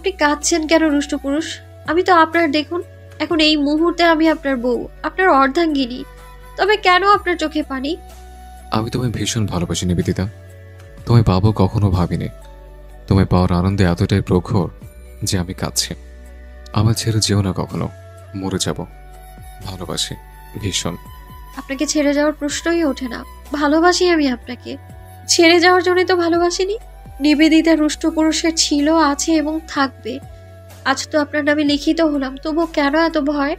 আপনি কাঁদছেন কেন রুষ্ট পুরুষ? আমি তো আপনার, দেখুন এখন এই মুহূর্তে আমি আপনার বউ, আপনার অর্ধাঙ্গিনী। তবে কেন আপনার চোখে পানি? আমি তোমায় ভীষণ ভালোবাসি নিবেদিতা। তোমায় পাবো কখনো ভাবিনি। তোমায় পাওয়ার আনন্দে এতটাই প্রখর যে আমি কাঁদছি। আমার ছেড়ে যেও না কখনো, মরে যাব। ভালোবাসি ভীষণ। আপনাকে ছেড়ে যাওয়ার প্রশ্নই ওঠে না। ভালোবাসি আমি আপনাকে, ছেড়ে যাওয়ার জন্যই তো ভালোবাসিনি। নিবেদিতা রুষ্ট পুরুষের ছিল, আছে এবং থাকবে। আজ তো আপনার নামে লিখিত হলাম, তবুও কেন এত ভয়?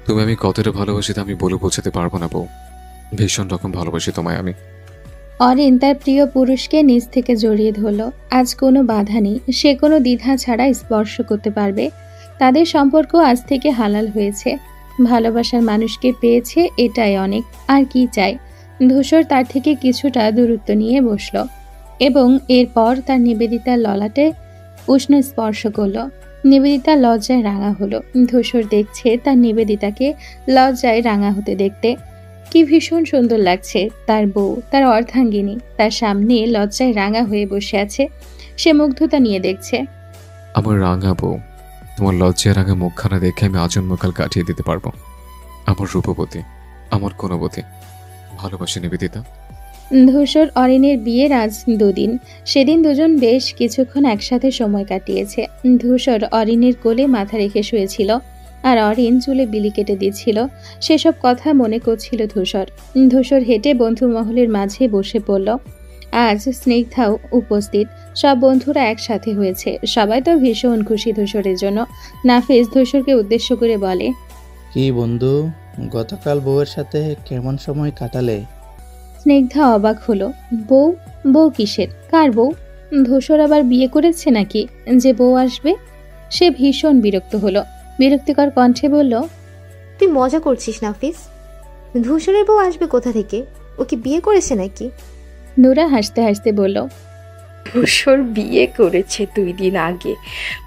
তুমি আমি কতটা ভালোবাসি তা আমি বলে বোঝাতে পারবো না বউ। ভীষণ রকম ভালোবাসি তোমায় আমি। অরিন তার প্রিয় পুরুষকে নিজ থেকে জড়িয়ে ধরল। আজ কোনো বাধা নেই, সে কোনো দ্বিধা ছাড়া স্পর্শ করতে পারবে। তাদের সম্পর্ক আজ থেকে হালাল হয়েছে। ভালোবাসার মানুষকে পেয়েছে, এটাই অনেক। আর কি চাই? ধূসর তার থেকে কিছুটা দূরত্ব নিয়ে বসল এবং এরপর তার নিবেদিতার ললাটে উষ্ণ স্পর্শ করল। নিবেদিতা লজ্জায় রাঙা হলো। ধূসর দেখছে তার নিবেদিতাকে লজ্জায় রাঙা হতে দেখতে। কি ভীষণ সুন্দর লাগছে তার বউ, তার অর্ধাঙ্গিনী তার সামনে লজ্জায় রাঙা হয়ে বসে আছে। সে মুগ্ধতা নিয়ে দেখছে। আমার রাঙা বউ, তোমার লজ্জায় রাঙা মুখখানা দেখে আমি আজন্মকাল কাটিয়ে দিতে পারবো। আমার রূপবতী, আমার কোনবতী, ভালোবাসি নিবেদিতা। ধূসর অরিনের বিয়ের আজ 2 দিন। সেদিন দুজন বেশ কিছুক্ষণ একসাথে সময় কাটিয়েছে। ধূসর অরিনের কোলে মাথা রেখে শুয়েছিল আর অরিন চুলে বিলি কেটে দিচ্ছিল। সেসব কথা মনে করছিল ধূসর। ধূসর হেঁটে বন্ধু মহলের মাঝে বসে পড়ল। আজ স্নিগ্ধাও উপস্থিত। সব বন্ধুরা একসাথে হয়েছে। সবাই তো ভীষণ খুশি ধূসরের জন্য। নাফিস ধূসরকে উদ্দেশ্য করে বলে, কি বন্ধু, গতকাল বউয়ের সাথে কেমন সময় কাটালে? স্নিগ্ধা অবাক হলো। বউ? বউ কিসের? কার বউ? ধূসর আবার বিয়ে করেছে নাকি যে বউ আসবে? সে ভীষণ বিরক্ত হলো। বিরক্তিকর কণ্ঠে বলল, তুই মজা করছিস নাফিস? ধূসরের বউ আসবে কোথা থেকে? ও কি বিয়ে করেছে নাকি? নুরা হাসতে হাসতে বলল, ধূসর বিয়ে করেছে 2 দিন আগে।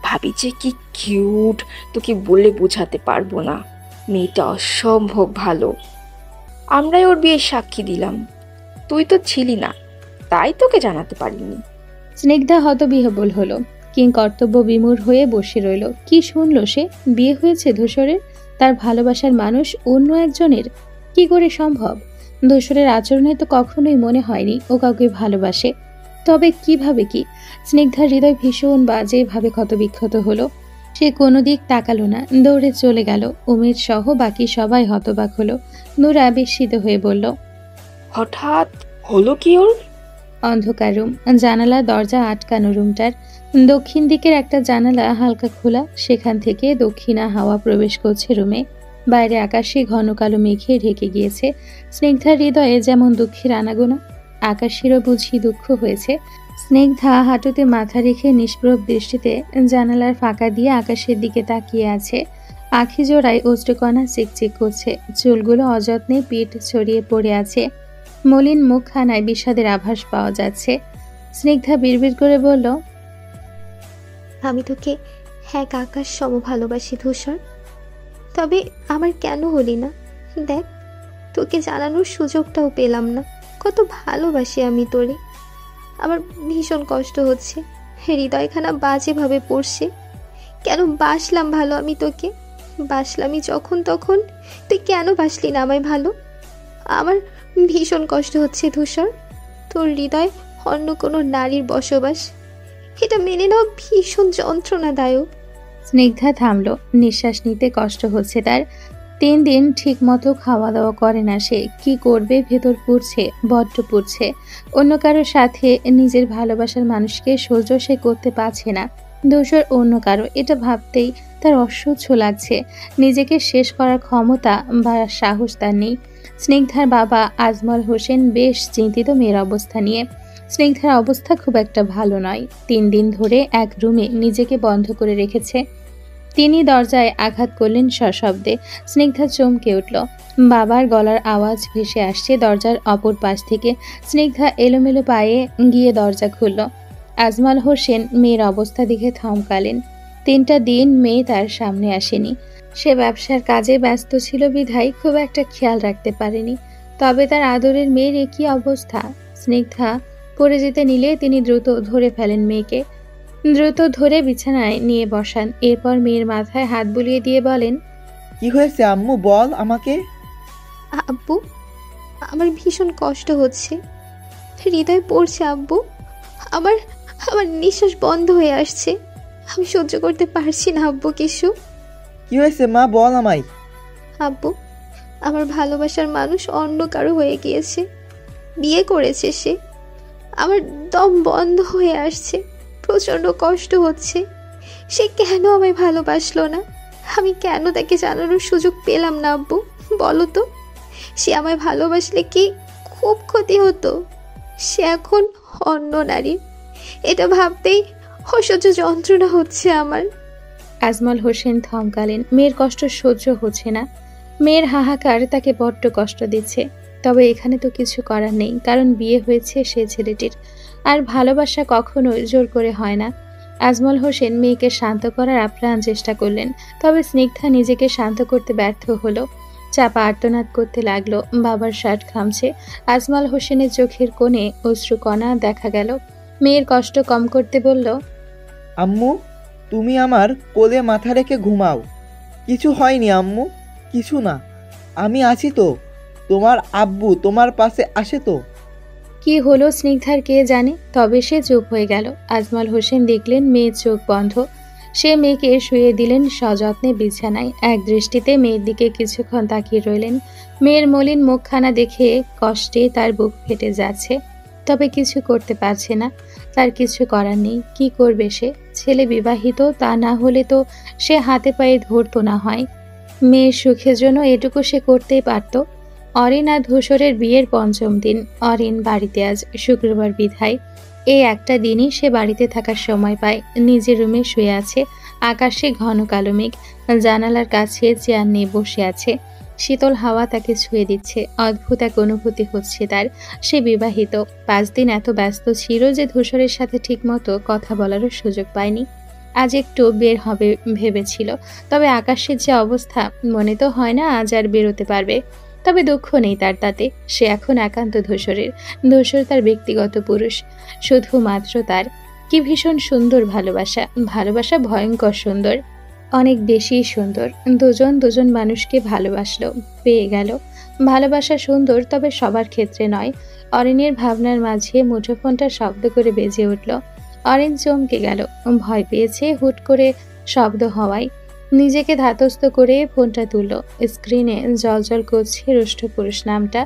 ভাবি যে কি কিউট, তোকে বলে বোঝাতে পারবো না। মেয়েটা অসম্ভব ভালো। আমরাই ওর বিয়ের সাক্ষী দিলাম, তুই তো ছিলি না, তাই তোকে জানাতে পারিনি। স্নিগ্ধা হতবিহ্বল হলো। কিং কর্তব্য বিমূঢ় হয়ে বসে রইল। কি শুনল সে? বিয়ে হয়েছে ধূসরের? তার ভালোবাসার মানুষ অন্য একজনের? কি করে সম্ভব? ধূসরের আচরণে তো কখনোই মনে হয়নি ও কাউকে ভালোবাসে। তবে কিভাবে কি? স্নিগ্ধার হৃদয় ভীষণ বাজেভাবে ক্ষতবিক্ষত হলো। সে কোনো দিক তাকালো না, দৌড়ে চলে গেল। উমের সহ বাকি সবাই হতবাক হলো। নুরা বিস্মিত হয়ে বলল, হঠাৎ হলো কি ওর? অন্ধকার রুম, জানালা দরজা আটকানো রুমটার। দক্ষিণ দিকের একটা জানালা হালকা খোলা, সেখান থেকে দক্ষিণা হাওয়া প্রবেশ করছে রুমে। বাইরে আকাশে ঘন কালো মেঘে ঢেকে গিয়েছে। স্নিগ্ধার হৃদয়ে যেমন দুঃখের আনাগোনা, আকাশেরও বুঝি দুঃখ হয়েছে। স্নিগ্ধা হাঁটুতে মাথা রেখে নিষ্প্রভ দৃষ্টিতে জানালার ফাঁকা দিয়ে আকাশের দিকে তাকিয়ে আছে। আঁখি জোড়ায় অশ্রুকণা চিকচিক করছে, চুলগুলো অযত্নে পিঠ ছড়িয়ে পড়ে আছে। মলিন মুখখানায় বিষাদের আভাস পাওয়া যাচ্ছে। স্নিগ্ধা বিড়বিড় করে বলল, আমি তোকে এক আকাশ সম ভালোবাসি ধূসর। তবে আমার কেন হলি না? দেখ, তোকে জানানোর সুযোগটাও পেলাম না কত ভালোবাসি আমি তোরে। আমার ভীষণ কষ্ট হচ্ছে, হৃদয়খানা বাজেভাবে পড়ছে। কেন বাসলাম ভালো আমি তোকে? বাসলামই যখন তখন, তুই কেন বাসলি না আমায় ভালো? আমার ভীষণ কষ্ট হচ্ছে ধূসর। তোর হৃদয় অন্য কোনো নারীর বসবাস, এটা মেনে নেওয়া ভীষণ যন্ত্রণাদায়ক। স্নিগ্ধা থামলো। নিঃশ্বাস নিতে কষ্ট হচ্ছে তার। 3 দিন ঠিক মতো খাওয়া দাওয়া করে না সে। কি করবে ভেতর পুড়ছে, বড্ড পুড়ছে। অন্য কারোর সাথে নিজের ভালোবাসার মানুষকে সহ্য সে করতে পারছে না। ধূসর অন্য কারো, এটা ভাবতেই তার অসহ্য লাগছে। নিজেকে শেষ করার ক্ষমতা বা সাহস তার নেই। স্নিগ্ধার বাবা আজমল হোসেন বেশ চিন্তিত মেয়ের অবস্থা নিয়ে। স্নিগ্ধার অবস্থা খুব একটা ভালো নয়। 3 দিন ধরে এক রুমে নিজেকে বন্ধ করে রেখেছে। তিনি দরজায় আঘাত করলেন সশব্দে। স্নিগ্ধা চমকে উঠল। বাবার গলার আওয়াজ ভেসে আসছে দরজার অপর পাশ থেকে। স্নিগ্ধা এলোমেলো পায়ে গিয়ে দরজা খুলল। আজমল হোসেন মেয়ের অবস্থা দেখে থমকালেন। 3টা দিন মেয়ে তার সামনে আসেনি। সে ব্যবসার কাজে ব্যস্ত ছিল বিধায় খুব একটা খেয়াল রাখতে পারেনি। তবে তার আদরের মেয়ের একই অবস্থা। স্নিগ্ধা পড়ে যেতে নিলে তিনি দ্রুত ধরে ফেলেন মেয়েকে। দ্রুত ধরে বিছানায় নিয়ে বসান। এরপর মেয়ের মাথায় হাত বুলিয়ে দিয়ে বলেন, কি হয়েছে আম্মু, বল আমাকে। আব্বু, আমার ভীষণ কষ্ট হচ্ছে, হৃদয় পড়ছে আব্বু। আমার আমার নিঃশ্বাস বন্ধ হয়ে আসছে। আমি সহ্য করতে পারছি না আব্বু কিছু। কি হয়েছে মা, বল আমায়। আব্বু, আমার ভালোবাসার মানুষ অন্য কারো হয়ে গিয়েছে, বিয়ে করেছে সে। আমার দম বন্ধ হয়ে আসছে, প্রচণ্ড কষ্ট হচ্ছে। সে কেন আমায় ভালোবাসলো না? আমি কেন তাকে জানানোর সুযোগ পেলাম না আব্বু, বলো তো। সে আমায় ভালোবাসলে কি খুব ক্ষতি হতো? সে এখন অন্য নারী, এটা ভাবতেই অসহ্য যন্ত্রণা হচ্ছে আমার। আজমল হোসেন থমকালেন। মেয়ের কষ্ট সহ্য হচ্ছে না। মেয়ের হাহাকার তাকে বড্ড কষ্ট দিচ্ছে। তবে এখানে তো কিছু করার নেই, কারণ বিয়ে হয়েছে সে ছেলেটির। আর ভালোবাসা কখনোই জোর করে হয় না। আজমল হোসেন মেয়েকে শান্ত করার আপ্রাণ চেষ্টা করলেন, তবে স্নিগ্ধা নিজেকে শান্ত করতে ব্যর্থ হলো। চাপা আর্তনাদ করতে লাগলো। বাবার শার্ট খামছে। আজমল হোসেনের চোখের কোণে অশ্রুকণা দেখা গেল। মেয়ের কষ্ট কম করতে বলল, আম্মু, তুমি আমার কোলে মাথা রেখে ঘুমাও। কিছু হয়নি আম্মু, কিছু না। আমি আছি তো। তোমার আব্বু তোমার পাশে আসে তো। কি হলো স্নিগ্ধার কে জানে। তবে সে চুপ হয়ে গেল। আজমল হোসেন দেখলেন মেয়ের চোখ বন্ধ। সে মেয়েকে শুয়ে দিলেন সযত্নে বিছানায়। এক দৃষ্টিতে মেয়ের দিকে কিছুক্ষণ তাকিয়ে রইলেন। মেয়ের মলিন মুখখানা দেখে কষ্টে তার বুক ফেটে যাচ্ছে। তবে কিছু করতে পারছে না। তার কিছু করার নেই। কি করবে সে? ছেলে বিবাহিত, তা না হলে তো সে হাতে পায়ে ধরতো না হয়। মেয়ের সুখের জন্য এটুকু সে করতেই পারত। অরিন আর ধূসরের বিয়ের পঞ্চম দিন। অরিন বাড়িতে আজ শুক্রবার বিধায় এই একটা দিনই সে বাড়িতে থাকার সময় পায়। নিজের রুমে শুয়ে আছে। আকাশে ঘন কালো মেঘ। জানালার কাছে চেয়ার নিয়ে বসে আছে। শীতল হাওয়া তাকে ছুঁয়ে দিচ্ছে। অদ্ভুত এক অনুভূতি হচ্ছে তার। সে বিবাহিত। 5 দিন এত ব্যস্ত ছিল যে ধূসরের সাথে ঠিকমতো কথা বলারও সুযোগ পায়নি। আজ একটু বের হবে ভেবেছিল, তবে আকাশের যে অবস্থা, মনে তো হয় না আজ আর বেরোতে পারবে। তবে দুঃখ নেই তার তাতে। সে এখন একান্ত ধূসরের। ধূসর তার ব্যক্তিগত পুরুষ, শুধুমাত্র তার। কি ভীষণ সুন্দর ভালোবাসা। ভালোবাসা ভয়ঙ্কর সুন্দর, অনেক বেশি সুন্দর। দুজন দুজন মানুষকে ভালোবাসলো, পেয়ে গেল। ভালোবাসা সুন্দর, তবে সবার ক্ষেত্রে নয়। অরিনের ভাবনার মাঝে মুঠোফোনটা শব্দ করে বেজে উঠল। অরিন চমকে গেল। ভয় পেয়েছে হুট করে শব্দ হওয়ায়। নিজেকে ধাতস্থ করে ফোনটা তুলল। স্ক্রিনে জলজল করছে রুষ্টপুরুষ নামটা।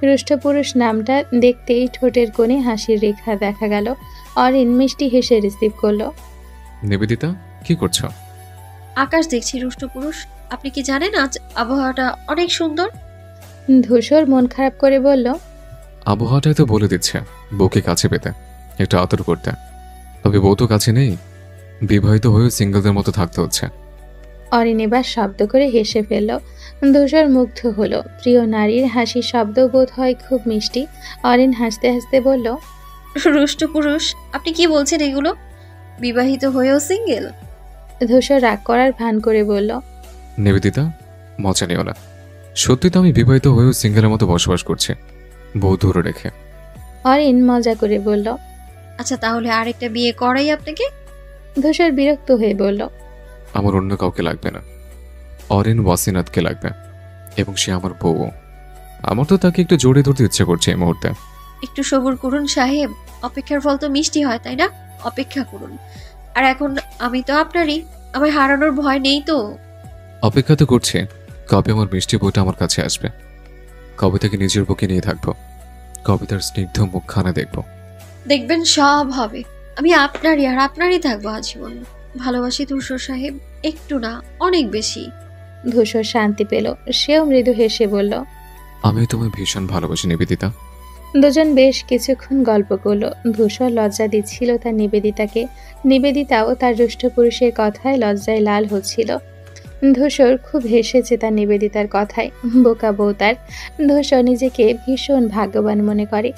রুষ্টপুরুষ নামটা দেখতেই ঠোঁটের কোণে হাসির রেখা দেখা গেল। অরিন মিষ্টি হেসে রিসিভ করলো। নিবেদিতা, কি করছো? আকাশ দেখছি রুষ্টপুরুষ। আপনি কি জানেন আজ আবহাওয়াটা অনেক সুন্দর? ধূসর মন খারাপ করে বলল, আবহাওয়াটাই তো বলে দিচ্ছে বউকে কাছে পেতে, একটু আদর করতে। তবে বউ তো কাছে নেই। বিবাহিত হয়েও সিঙ্গেলদের মতো থাকতে হচ্ছে। অরিন এবার শব্দ করে হেসে ফেলল। ধূসর মুগ্ধ হলো। প্রিয় নারীর হাসির শব্দ বোধ হয় খুব মিষ্টি। অরিন হাসতে হাসতে বলল, রুষ্টপুরুষ, আপনি কি বলছেন এগুলো? বিবাহিত হয়েও সিঙ্গেল? ধূসর রাগ করার ভান করে বলল, নিবেদিতা, মজা নিও না। সত্যি তো আমি বিবাহিত হয়েও সিঙ্গেলের মতো বসবাস করছি, বউ দূরে রেখে। অরিন মজা করে বলল, আচ্ছা, তাহলে আরেকটা বিয়ে করাই আপনাকে? ধূসর বিরক্ত হয়ে বলল, আমার অন্য কাউকে লাগবে না। অরিন ওয়াসিনাথকে লাগবে, এবং সে আমার বউ। আমার তো তাকে একটু জড়িয়ে ধরতে ইচ্ছে করছে এই মুহূর্তে। একটু সবুর করুন সাহেব, অপেক্ষার ফল তো মিষ্টি হয়, তাই না? অপেক্ষা করুন। আর এখন আমি তো আপনারই, আমার হারানোর ভয় নেই তো। অপেক্ষা তো করছে কবে আমার মিষ্টি বউটা আমার কাছে আসবে, কবে তাকে নিজের বুকে নিয়ে থাকবো, কবে তার স্নিগ্ধ মুখখানা দেখবো। দেখবেন সব হবে। আমি আপনারই আর আপনারই থাকবো আজীবন। ভালোবাসি ধূসর সাহেব, একটু না অনেক বেশি। ধূসর শান্তি পেল। সেও মৃদু হেসে বলল, আমি তোমায় ভীষণ ভালোবাসি নিবেদিতা। দুজন বেশ কিছুক্ষণ গল্প করলো। ধূসর লজ্জা দিচ্ছিল তার নিবেদিতাকে। নিবেদিতাও তার দুষ্ট পুরুষের কথায় লজ্জায় লাল হচ্ছিল। ধূসর খুব হেসেছে তার নিবেদিতার কথায়। বোকা বউ তার। ধূসর নিজেকে ভীষণ ভাগ্যবান মনে করে।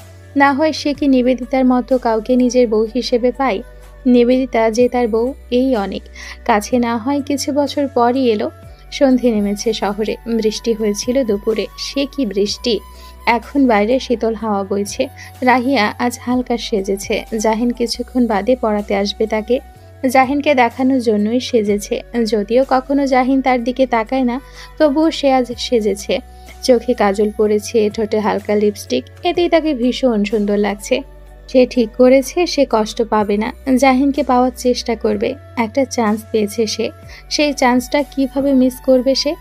না হয় সে কি নিবেদিতার মতো কাউকে নিজের বউ হিসেবে পায়? নিবেদিতা যে তার বউ, এই অনেক। কাছে না হয় কিছু বছর পরই এলো। সন্ধে নেমেছে শহরে। বৃষ্টি হয়েছিল দুপুরে। সে কি বৃষ্টি! এখন বাইরে শীতল হাওয়া বইছে। রাহিয়া আজ হালকা সেজেছে। জাহিন কিছুক্ষণ বাদে পড়াতে আসবে তাকে। জাহিনকে দেখানোর জন্যই সেজেছে। যদিও কখনো জাহিন তার দিকে তাকায় না, তবুও সে আজ সেজেছে। চোখে কাজল পরেছে, ঠোঁটে হালকা লিপস্টিক, এতেই তাকে ভীষণ সুন্দর লাগছে। সে ঠিক করেছে সে কষ্ট পাবে না, জাহিনকে পাওয়ার চেষ্টা করবে। একটা চান্স পেয়েছে সে, সেই চান্সটা কিভাবে মিস করবে সে?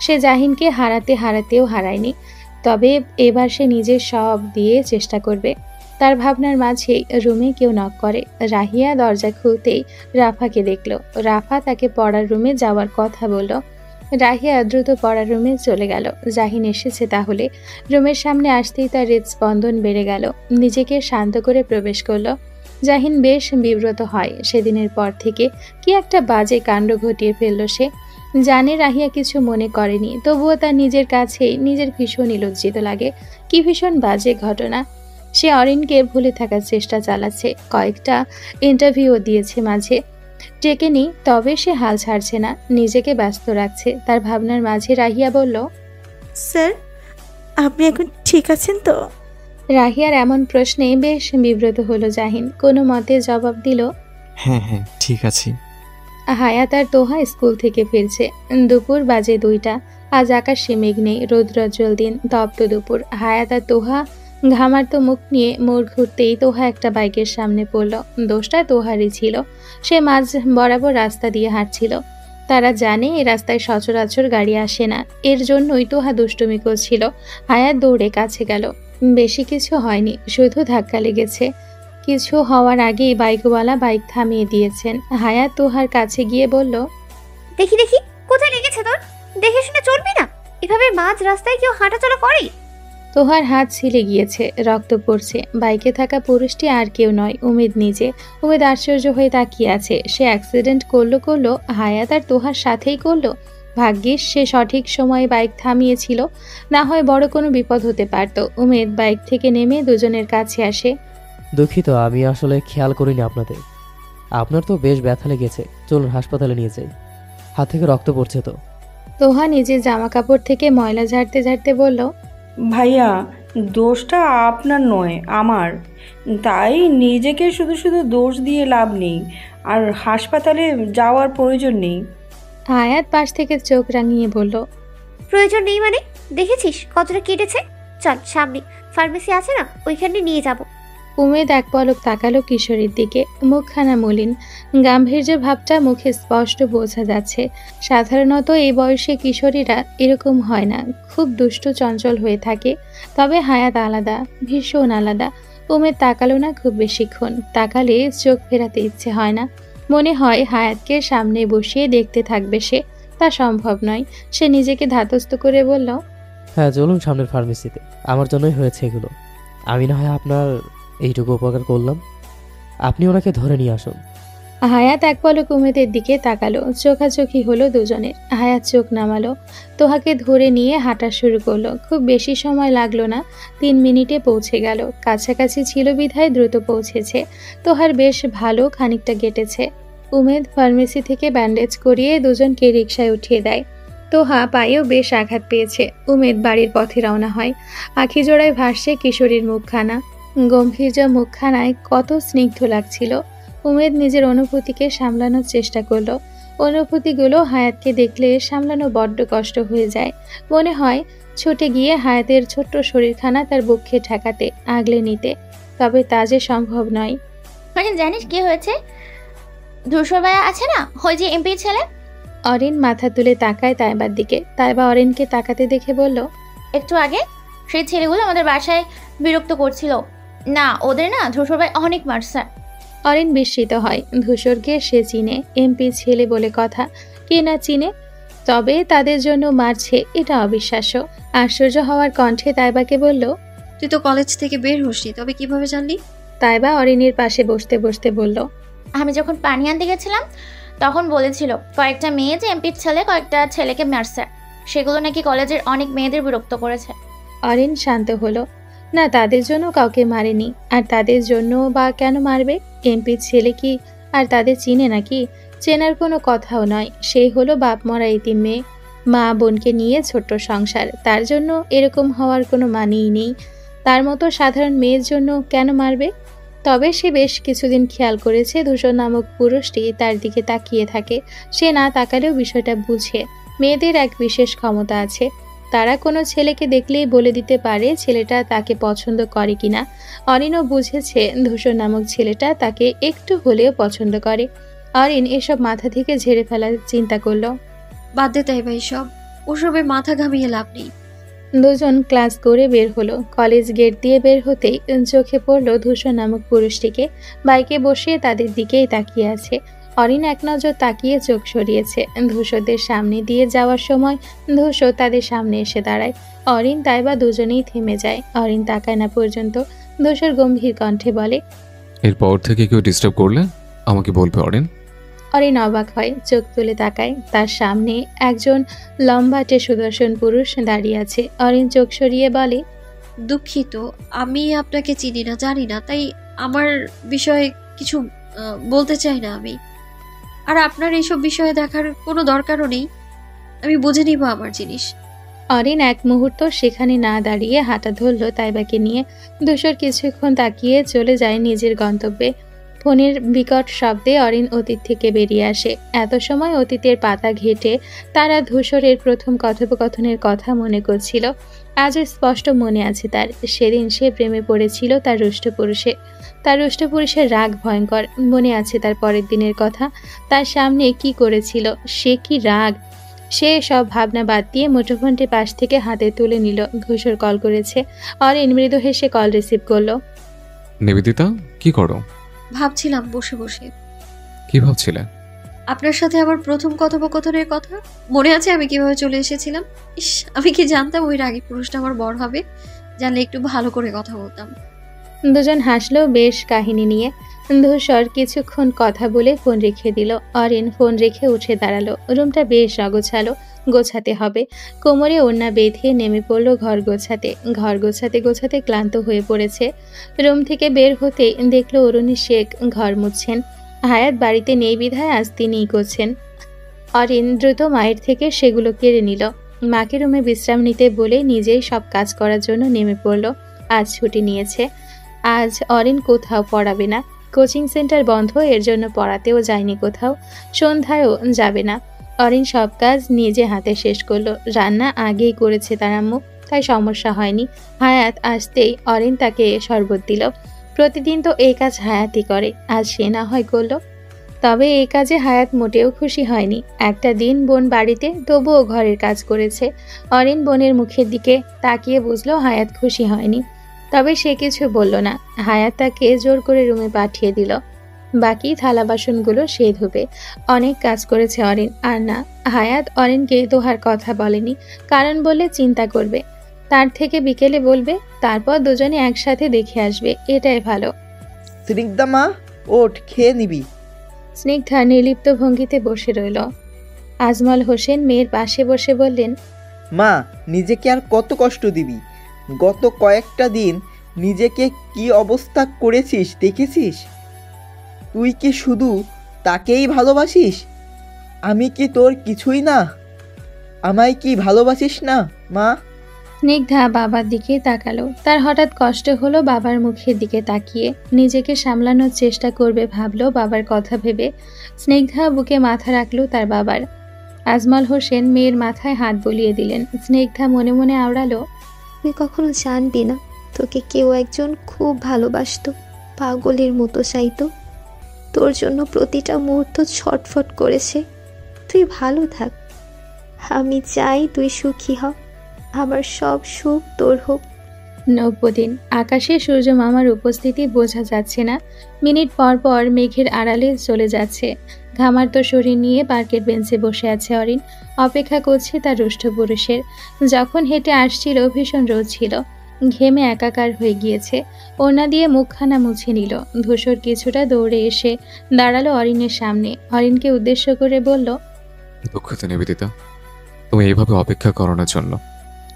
সে জাহিনকে হারাতে হারাতেও হারায়নি, তবে এবার সে নিজের সব দিয়ে চেষ্টা করবে। তার ভাবনার মাঝে রুমে কেউ নক করে। রাহিয়া দরজা খুলতেই রাফাকে দেখল। রাফা তাকে পড়ার রুমে যাওয়ার কথা বলল। রাহিয়া দ্রুত পড়ার রুমে চলে গেল। জাহিন এসেছে তাহলে। রুমের সামনে আসতেই তার হৃদস্পন্দন বেড়ে গেল। নিজেকে শান্ত করে প্রবেশ করল। জাহিন বেশ বিব্রত হয়। সেদিনের পর থেকে কি একটা বাজে কাণ্ড ঘটিয়ে ফেলল সে। জানে রাহিয়া কিছু মনে করেনি, তবুও তার নিজের কাছেই নিজের ভীষণই লজ্জিত লাগে। কি ভীষণ বাজে ঘটনা। সে অরিনকে ভুলে থাকার চেষ্টা চালাচ্ছে, কয়েকটা ইন্টারভিউ দিয়েছে, মাঝে টেকেনি, তবে সে হাল ছাড়ছে না, নিজেকে ব্যস্ত রাখছে। তার ভাবনার মাঝে রাহিয়া বলল, স্যার, আপনি এখন ঠিক আছেন তো? রাহিয়ার এমন প্রশ্নে বেশ বিব্রত হলো জাহিন। কোনো মতে জবাব দিল, হ্যাঁ হ্যাঁ ঠিক আছি। হায়াত আর তোহা স্কুল থেকে ফিরছে। দুপুর বাজে 2টা। আজ আকাশে মেঘ নেই, রৌদ্রোজ্জ্বল দিন, তপ্ত দুপুর। হায়াত আর তোহা ঘামার্ত মুখ নিয়ে মোড় ঘুরতেই তোহা একটা বাইকের সামনে পড়ল। দোষটা তোহারই ছিল। সে মাঝ বরাবর রাস্তা দিয়ে হাঁটছিল। তারা জানে এই রাস্তায় সচরাচর গাড়ি আসে না, এর জন্যই তোহা দুষ্টুমি করছিল। হায়াত দৌড়ে কাছে গেল। বেশি কিছু হয়নি, শুধু ধাক্কা লেগেছে। কিছু হওয়ার আগেই বাইকওয়ালা বাইক থামিয়ে দিয়েছেন। হায়াত তোহার কাছে গিয়ে বলল, দেখি দেখি, কোথায় লেগেছে তোর? দেখে শুনে চলবি না, এভাবে মাঝ রাস্তায় কেউ হাঁটাচলা করে? তোহার হাত ছিলে গিয়েছে, রক্ত পড়ছে। বাইকে থাকা পুরুষটি আর কেউ নয়, উমেদ নিজে। উমেদ আশ্চর্য হয়ে তাকিয়ে আছে। সে অ্যাক্সিডেন্ট করলো, হায়াত আর তোহার সাথেই করলো। ভাগ্যিস সে সঠিক সময়ে বাইক থামিয়েছিল, না হয় বড় কোনো বিপদ হতে পারত। উমেদ বাইক থেকে নেমে দুজনের কাছে আসে। দুঃখিত, আমি আসলে খেয়াল করিনি আপনাদের। আপনার তো বেশ ব্যথা লেগেছে, চলুন হাসপাতালে নিয়ে যাই। হাত থেকে রক্ত পড়ছে তো। তোহা নিজের জামা কাপড় থেকে ময়লা ঝাড়তে ঝাড়তে বলল, ভাইয়া, দোষটা আপনার নয়, আমার। তাই নিজেকে শুধু শুধু দোষ দিয়ে লাভ নেই, আর হাসপাতালে যাওয়ার প্রয়োজন নেই। হায়াত পাশ থেকে চোখ রাঙিয়ে বলল, প্রয়োজন নেই মানে? দেখেছিস কতটা কেটেছে? চল, সামনে ফার্মেসি আছে না, ওইখানে নিয়ে যাব। উমেদ এক পলক তাকালো কিশোরীর দিকে। মুখখানা মলিন, গাম্ভীর্য ভাবটা মুখে স্পষ্ট বোঝা যাচ্ছে। সাধারণত এই বয়সে কিশোরীরা এরকম হয় না, খুব দুষ্টু চঞ্চল হয়ে থাকে। তবে হায়াত আলাদা, ভীষণ আলাদা। উমেদ তাকালো না খুব বেশিক্ষণ। তাকালে চোখ ফেরাতে ইচ্ছে হয় না। মনে হয় হায়াতকে সামনে বসিয়ে দেখতে থাকবে সে। তা সম্ভব নয়। সে নিজেকে ধাতস্থ করে বলল, হ্যাঁ চলুন সামনের ফার্মেসিতে, আমার জন্যই হয়েছে এগুলো। আমি না হয় আপনার এইটুকু উপকার করলাম, আপনি ওনাকে ধরে নিয়ে আসুন। হায়াত এক পলক উমেদের দিকে তাকালো। চোখাচোখি হলো দুজনের। হায়াত চোখ নামালো, তোহাকে ধরে নিয়ে হাঁটা শুরু করলো। খুব বেশি সময় লাগলো না, 3 মিনিটে পৌঁছে গেল। কাছাকাছি ছিল বিধায় দ্রুত পৌঁছেছে। তোহার বেশ ভালো খানিকটা কেটেছে। উমেদ ফার্মেসি থেকে ব্যান্ডেজ করিয়ে দুজনকে রিকশায় উঠিয়ে দেয়। তোহা পায়েও বেশ আঘাত পেয়েছে। উমেদ বাড়ির পথে রওনা হয়। আখি জোড়ায় ভাসছে কিশোরীর মুখখানা। গম্ভীর্য মুখখানায় কত স্নিগ্ধ লাগছিল। উমেদ নিজের অনুভূতিকে সামলানোর চেষ্টা করলো। অনুভূতিগুলো হায়াতকে দেখলে সামলানো বড্ড কষ্ট হয়ে যায়। মনে হয় ছুটে গিয়ে হায়াতের ছোট্ট শরীরখানা তার বুকে ঠেকাতে, আগলে নিতে। তবে তা যে সম্ভব নয়। মানে জানিস কি হয়েছে? ধূসর ভাইয়া আছে না, ওই যে এমপি ছেলে। অরিন মাথা তুলে তাকায় তাইবার দিকে। তাইবা অরিনকে তাকাতে দেখে বলল, একটু আগে সেই ছেলেগুলো আমাদের বাসায় বিরক্ত করছিল না, ওদের না ধূসর ভাই অনেক মারছে। অরিন বিস্মিত হয়। ধূসরকে সে চিনে, এমপি ছেলে বলে কথা। কে না চিনে? তবে তাদের জন্য মারছে, এটা অবিশ্বাস্য। আশ্চর্য হওয়ার কণ্ঠে তাইবাকে বলল, তুই তো কলেজ থেকে বের হসনি, তবে কিভাবে জানলি? তাইবা অরিনের পাশে বসতে বসতে বলল, আমি যখন পানি আনতে গেছিলাম তখন বলেছিল কয়েকটা মেয়ে যে এমপির ছেলে কয়েকটা ছেলেকে মারছে, সেগুলো নাকি কলেজের অনেক মেয়েদের বিরক্ত করেছে। অরিন শান্ত হলো। না, তাদের জন্য কাউকে মারেনি। আর তাদের জন্য বা কেন মারবে? এমপির ছেলে কি আর তাদের চিনে নাকি? চেনার কোনো কথাও নয়। সেই হলো বাপ মরা এতিম মেয়ে, মা বোনকে নিয়ে ছোট্ট সংসার। তার জন্য এরকম হওয়ার কোনো মানেই নেই। তার মতো সাধারণ মেয়ের জন্য কেন মারবে? তবে সে বেশ কিছুদিন খেয়াল করেছে ধূসর নামক পুরুষটি তার দিকে তাকিয়ে থাকে। সে না তাকালেও বিষয়টা বুঝে। মেয়েদের এক বিশেষ ক্ষমতা আছে, তারা কোনো ছেলেকে দেখলেই বলে দিতে পারে ছেলেটা তাকে পছন্দ করে কিনা। অরিনও বুঝেছে ধূসর নামক ছেলেটা তাকে একটু হলেও পছন্দ করে। অরিন এসব মাথা থেকে ঝেড়ে ফেলার চিন্তা করলো। বাদ দে তাই ভাই, সব ওসবে মাথা ঘামিয়ে লাভ নেই। দুজন ক্লাস করে বের হলো। কলেজ গেট দিয়ে বের হতেই চোখে পড়ল ধূসর নামক পুরুষটিকে। বাইকে বসে তাদের দিকেই তাকিয়ে আছে। অরিন এক নজর তাকিয়ে চোখ সরিয়েছে। ধূসরদের সামনে দিয়ে যাওয়ার সময় ধূসর তাদের সামনে এসে দাঁড়ায়। অরিন তাইবা দুজনেই থেমে যায়। অরিন তাকায় না পর্যন্ত। ধূসর গম্ভীর কণ্ঠে বলে, এরপর থেকে কেউ ডিস্টার্ব করলে আমাকে বলবে অরিন। অরিন অবাক হয়, চোখ তুলে তাকায়। তার সামনে একজন লম্বাটে সুদর্শন পুরুষ দাঁড়িয়ে আছে। অরিন চোখ সরিয়ে বলে, দুঃখিত, আমি আপনাকে চিনি না, জানি না, তাই আমার বিষয়ে কিছু বলতে চাই না আমি। আর আপনার এইসব বিষয়ে দেখার কোনো দরকারও নেই, আমি বুঝে নিব আমার জিনিস। অরিন এক মুহূর্ত সেখানে না দাঁড়িয়ে হাঁটা ধরল তাইবাকে নিয়ে। ধূসর কিছুক্ষণ তাকিয়ে চলে যায় নিজের গন্তব্যে। ফোনের বিকট শব্দে অরিন অতীত থেকে বেরিয়ে আসে। এত সময় অতীতের পাতা ঘেঁটে তারা ধূসরের প্রথম কথোপকথনের কথা মনে করছিল। আজও স্পষ্ট মনে আছে তার, সেদিন সে প্রেমে পড়েছিল তার রুষ্ট পুরুষে। তার রুষ্ট পুরুষের রাগ ভয়ঙ্কর। মনে আছে তার পরের দিনের কথা, তার সামনে কি করেছিল, সে কি রাগ। সে সব ভাবনা বাদ দিয়ে মুঠোফোনটি পাশ থেকে হাতে তুলে নিল। ধূসর কল করেছে। অরিন মৃদু হেসে কল রিসিভ করলো। নিবেদিতা, কি করো? ভাবছিলাম বসে বসে। কি ভাবছিলে? আপনার সাথে আমার প্রথম কথোপকথনের কথা মনে আছে, আমি কিভাবে চলে এসেছিলাম। ইস, আমি কি জানতাম ওই রাগী পুরুষটা আমার বর হবে। জানলে একটু ভালো করে কথা বলতাম। দুজন হাসলো বেশ কাহিনী নিয়ে। ধূসর কিছুক্ষণ কথা বলে ফোন রেখে দিল। অরিন ফোন রেখে উঠে দাঁড়ালো। রুমটা বেশ অগোছালো, গোছাতে হবে। কোমরে ওড়না বেঁধে নেমে পড়লো ঘর গোছাতে। ঘর গোছাতে গোছাতে ক্লান্ত হয়ে পড়েছে। রুম থেকে বের হতেই দেখলো অরুণী শেখ ঘর মুছছেন। হায়াত বাড়িতে নেই বিধায় আজ তিনিই করছেন। অরিন দ্রুত মায়ের থেকে সেগুলো কেড়ে নিল। মাকে রুমে বিশ্রাম নিতে বলে নিজেই সব কাজ করার জন্য নেমে পড়ল। আজ ছুটি নিয়েছে। আজ অরিন কোথাও পড়াবে না। কোচিং সেন্টার বন্ধ, এর জন্য পড়াতেও যায়নি কোথাও। সন্ধ্যায়ও যাবে না। অরিন সব কাজ নিজে হাতে শেষ করলো। রান্না আগেই করেছে তার আম্মু, তাই সমস্যা হয়নি। হায়াত আসতেই অরিন তাকে শরবত দিল। প্রতিদিন তো এই কাজ হায়াতই করে, আজ সে না হয় করলো। তবে এই কাজে হায়াত মোটেও খুশি হয়নি। একটা দিন বোন বাড়িতে, তবুও ঘরের কাজ করেছে। অরিন বোনের মুখের দিকে তাকিয়ে বুঝলো হায়াত খুশি হয়নি। তবে সে কিছু বলল না। হায়াত তাকে জোর করে রুমে পাঠিয়ে দিল। বাকি থালা বাসনগুলো সে ধোবে। অনেক কাজ করেছে অরিন। আর না, হায়াত অরিনকে দোহার কথা বলেনি, কারণ বলে চিন্তা করবে। তার থেকে বিকেলে বলবে, তারপর দুজনে একসাথে দেখে আসবে, এটাই ভালো। স্নিগ্ধা মা, ওঠ, খেয়ে নিবি। স্নিগ্ধা নির্লিপ্ত ভঙ্গিতে বসে রইল। আজমল হোসেন মেয়ের পাশে বসে বললেন, মা, নিজেকে আর কত কষ্ট দিবি? গত কয়েকটা দিন নিজেকে কি অবস্থা করেছিস দেখেছিস? তুই কি শুধু তাকেই ভালোবাসিস? আমি কি তোর কিছুই না? আমায় কি ভালোবাসিস না মা? স্নিগ্ধা বাবার দিকে তাকালো। তার হঠাৎ কষ্ট হলো বাবার মুখের দিকে তাকিয়ে। নিজেকে সামলানোর চেষ্টা করবে ভাবলো বাবার কথা ভেবে। স্নিগ্ধা বুকে মাথা রাখলো তার বাবার। আজমল হোসেন মেয়ের মাথায় হাত বুলিয়ে দিলেন। স্নিগ্ধা মনে মনে আওড়ালো, তুই কখনো জানবি না, তোকে কেউ একজন খুব ভালোবাসতো, পাগলের মতো চাইতো। তোর জন্য প্রতিটা মুহূর্ত ছটফট করেছে। তুই ভালো থাক। আমি চাই তুই সুখী হ। আমার সব সুখ তোর হোক। 90 দিন। আকাশে সূর্য মামার উপস্থিতি বোঝা যাচ্ছে না। মিনিট পর পর মেঘের আড়ালে চলে যাচ্ছে। ঘামার্ত শরীর নিয়ে পার্কের বেঞ্চে বসে আছে অরিন। অপেক্ষা করছে তার রুষ্ট পুরুষের। যখন হেঁটে আসছিল ভীষণ রোদ ছিল। ঘেমে একাকার হয়ে গিয়েছে। ওড়না দিয়ে মুখখানা মুছে নিল। ধূসর কিছুটা দৌড়ে এসে দাঁড়ালো অরিনের সামনে। অরিনকে উদ্দেশ্য করে বলল, দুঃখিত নিবেদিতা, তুমি এইভাবে অপেক্ষা করানোর জন্য।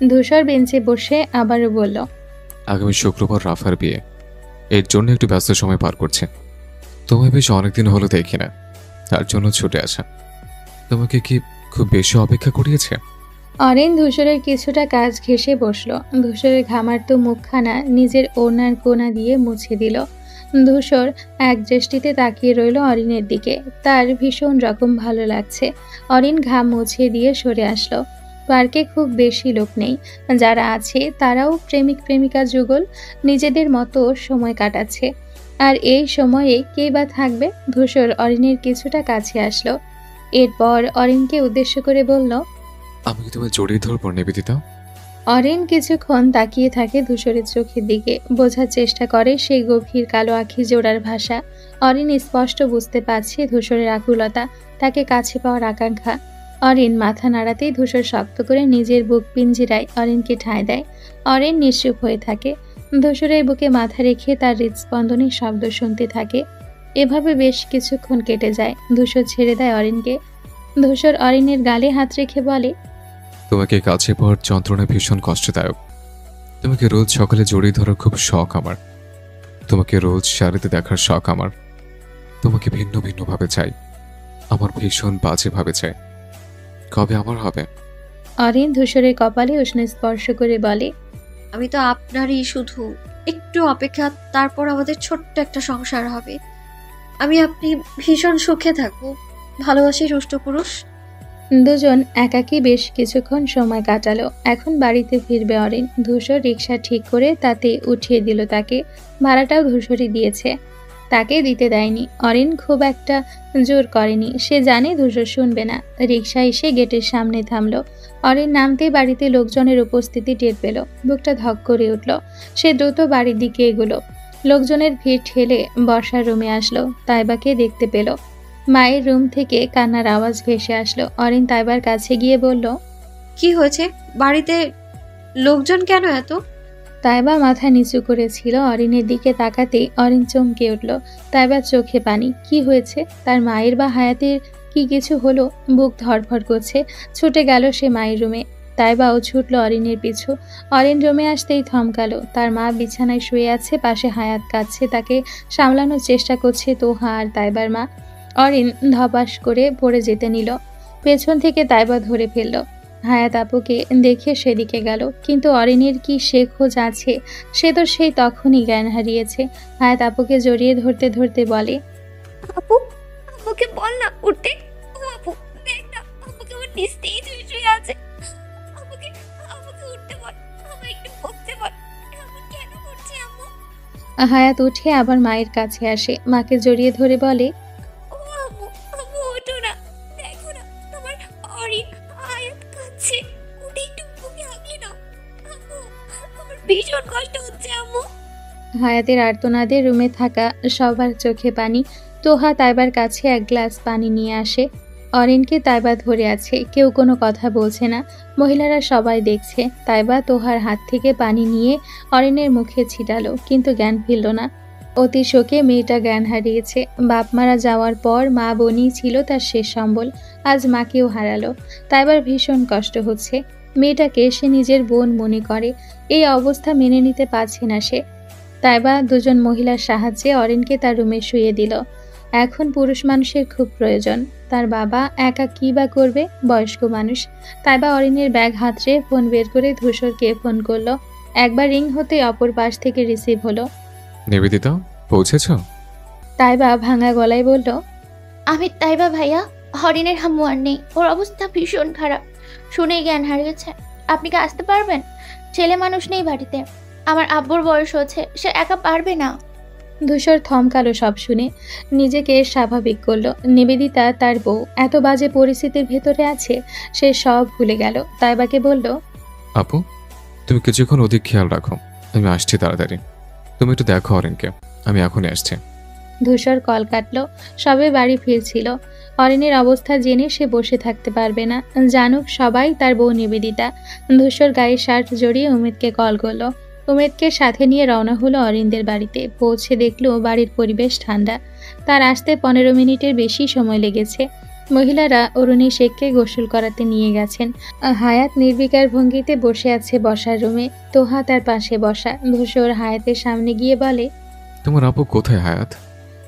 ধূসর বেঞ্চে বসে আবারও বলল, আগামী শুক্রবার রাফার বিয়ে, এর জন্য একটু ব্যস্ত সময় পার করছে। তোমায় বেশ অনেকদিন হলো দেখি না, তার জন্য ছুটে আসা। তোমাকে কি খুব বেশি অপেক্ষা করিয়েছে? অরিন ধূসরের কিছুটা কাজ ঘেঁষে বসল। ধূসরের ঘামার্ত মুখখানা নিজের ওড়নার কোনা দিয়ে মুছে দিল। ধূসর এক দৃষ্টিতে তাকিয়ে রইল অরিনের দিকে। তার ভীষণ রকম ভালো লাগছে। অরিন ঘাম মুছিয়ে দিয়ে সরে আসলো। পার্কে খুব বেশি লোক নেই, যারা আছে তারাও প্রেমিক প্রেমিকা যুগল নিজেদের মতো সময় কাটাচ্ছে। আর এই সময়ে কে বা থাকবে? ধূসর অরিনের কিছুটা কাছে আসলো। এরপর অরিনকে উদ্দেশ্য করে বলল, আমি কি তোমায় জড়িয়ে ধরবো নিবেদিতা? অরিন কিছুক্ষণ তাকিয়ে থাকে ধূসরের চোখের দিকে, বোঝার চেষ্টা করে সেই গভীর কালো আখি জোড়ার ভাষা। অরিন স্পষ্ট বুঝতে পারছে ধূসরের আকুলতা, তাকে কাছে পাওয়ার আকাঙ্ক্ষা। অরিন মাথা নাড়াতেই ধূসর শক্ত করে নিজের বুক পিঞ্জিরায় অরিনকে ঠাঁই দেয়। অরিন নিশ্চুপ হয়ে থাকে। ধূসরের বুকে মাথা রেখে তার হৃদস্পন্দনের শব্দ শুনতে থাকে। এভাবে বেশ কিছুক্ষণ কেটে যায়। ধূসর ছেড়ে দেয় অরিনকে। ধূসর অরিনের গালে হাত রেখে বলে, তোমাকে কাছে পাওয়ার যন্ত্রণা ভীষণ কষ্টদায়ক। তোমাকে রোজ সকালে জড়িয়ে ধরার খুব শখ আমার। তোমাকে রোজ শাড়িতে দেখার শখ আমার। তোমাকে ভিন্ন ভিন্ন ভাবে চাই, আমার ভীষণ বাজে ভাবে চাই। কবে আমার হবে? অরিন ধূসরের কপালে উষ্ণ স্পর্শ করে বলে, আমি তো আপনারই, শুধু একটু অপেক্ষা, তারপর আমাদের ছোট্ট একটা সংসার হবে। আমি আপনি ভীষণ সুখে থাকবো। ভালোবাসি রুষ্ট পুরুষ। দুজন একাকী বেশ কিছুক্ষণ সময় কাটালো। এখন বাড়িতে ফিরবে অরিন। ধূসর রিক্সা ঠিক করে তাতে উঠিয়ে দিল তাকে। ভাড়াটাও ধূসরই দিয়েছে, তাকে দিতে দেয়নি। অরিন খুব একটা জোর করেনি, সে জানে ধূসর শুনবে না। রিক্সা এসে গেটের সামনে থামলো। অরিন নামতেই বাড়িতে লোকজনের উপস্থিতি টের পেল। বুকটা ধক করে উঠল। সে দ্রুত বাড়ির দিকে এগোলো। লোকজনের ভিড় ঠেলে বর্ষার রুমে আসলো। তাইবাকে দেখতে পেল। মায়ের রুম থেকে কান্নার আওয়াজ ভেসে আসলো। অরিন তাইবার কাছে গিয়ে বলল, কি হয়েছে? বাড়িতে লোকজন কেন এত? তাইবা মাথা নিচু করেছিল। অরিনের দিকে তাকাতেই অরিন চমকে উঠল। তাইবার চোখে পানি। কি হয়েছে? তার মায়ের বা হায়াতের কি কিছু হলো? বুক ধড়ফড় করছে। ছুটে গেল সে মায়ের রুমে। তাইবাও ছুটল অরিনের পিছু। অরিন রুমে আসতেই থমকালো। তার মা বিছানায় শুয়ে আছে, পাশে হায়াত কাঁদছে। তাকে সামলানোর চেষ্টা করছে তোহা আর তাইবার মা। অরিন ধপাস করে পড়ে যেতে নিল। পেছন থেকে তাইবা ধরে ফেলল। হায়াত আপুকে দেখে সেদিকে গেল, কিন্তু অরিনের কি সে খোঁজ আছে? সে তো সেই তখনই জ্ঞান হারিয়েছে। হায়াত আপুকে জড়িয়ে ধরতে ধরতে বলে, আপু, আমাকে বল না উঠতে। ও আপু, দেখ না, আমাকে আমার নিস্তেই শুয়ে আছে। আমাকে আমাকে উঠতে বল, আমাকে একটু বসতে বল। এমন কেন করছে আম্মু? হায়াত উঠে আবার মায়ের কাছে আসে, মাকে জড়িয়ে ধরে বলে, ও আম্মু, আম্মু ওঠো না, দেখো না তোমার অরিন হায়াত কাঁদছে। উঠে একটু বুকে আগলে নাও। আম্মু, আমার ভীষণ কষ্ট হচ্ছে আম্মু। হায়াতের আর্তনাদে রুমে থাকা সবার চোখে পানি। তোহা তাইবার কাছে এক গ্লাস পানি নিয়ে আসে। অরিনকে তাইবা ধরে আছে, কেউ কোনো কথা বলছে না। মহিলারা সবাই দেখছে। তাইবা তোহার হাত থেকে পানি নিয়ে অরিনের মুখে ছিটালো, কিন্তু জ্ঞান ফিরল না। অতি শোকে মেয়েটা জ্ঞান হারিয়েছে। বাপ মারা যাওয়ার পর মা বোনই ছিল তার শেষ সম্বল। আজ মাকেও হারালো। তাইবার ভীষণ কষ্ট হচ্ছে। মেয়েটাকে সে নিজের বোন মনে করে। এই অবস্থা মেনে নিতে পারছে না সে। তাইবা দুজন মহিলার সাহায্যে অরিনকে তার রুমে শুইয়ে দিল। এখন পুরুষ মানুষের খুব প্রয়োজন। তার বাবা একা কি বা করবে? বয়স্ক মানুষ। তাইবা অরিনের ব্যাগ হাতড়ে ফোন বের করে ধূসরকে ফোন করলো। একবার রিং হতেই অপর পাশ থেকে রিসিভ হলো। নিবেদিতা, পৌঁছেছ? তাইবা ভাঙা গলায় বলল, আমি তাইবা ভাইয়া, হরিণের হাম্মু আর নেই। ওর অবস্থা ভীষণ খারাপ, শুনেই জ্ঞান হারিয়েছে। আপনি কি আসতে পারবেন? ছেলে মানুষ নেই বাড়িতে। আমার আব্বুর বয়স হচ্ছে, সে একা পারবে না। ধূসর থমকালো সব শুনে, নিজেকে স্বাভাবিক করলো। নিবেদিতা তার বউ এত বাজে পরিস্থিতির ভেতরে আছে, সে সব ভুলে গেল। তাইবাকে বলল, আপু, তুমি কিছুক্ষণ অধিক খেয়াল রাখো, আমি আসছি তাড়াতাড়ি। তুমি একটু দেখো অরিনকে, আমি এখনই আসছি। ধূসর কল কাটলো। সবে বাড়ি ফিরছিল। অরিনের অবস্থা জেনে সে বসে থাকতে পারবে না। জানুক সবাই তার বউ নিবেদিতা। ধূসর গায়ে শার্ট জড়িয়ে উমেদকে কল করলো। উমেদকে সাথে নিয়ে রওনা হলো অরিনদের বাড়িতে। পৌঁছে দেখলো বাড়ির পরিবেশ ঠান্ডা। তার আসতে 15 মিনিটের বেশি সময় লেগেছে। মহিলারা অরুণী শেখকে গোসল করাতে নিয়ে গেছেন। হায়াত নির্বিকার ভঙ্গিতে বসে আছে বসার রুমে। তোহা তার পাশে বসা। ধূসর হায়াতের সামনে গিয়ে বলে, তোমার আপু কোথায় হায়াত?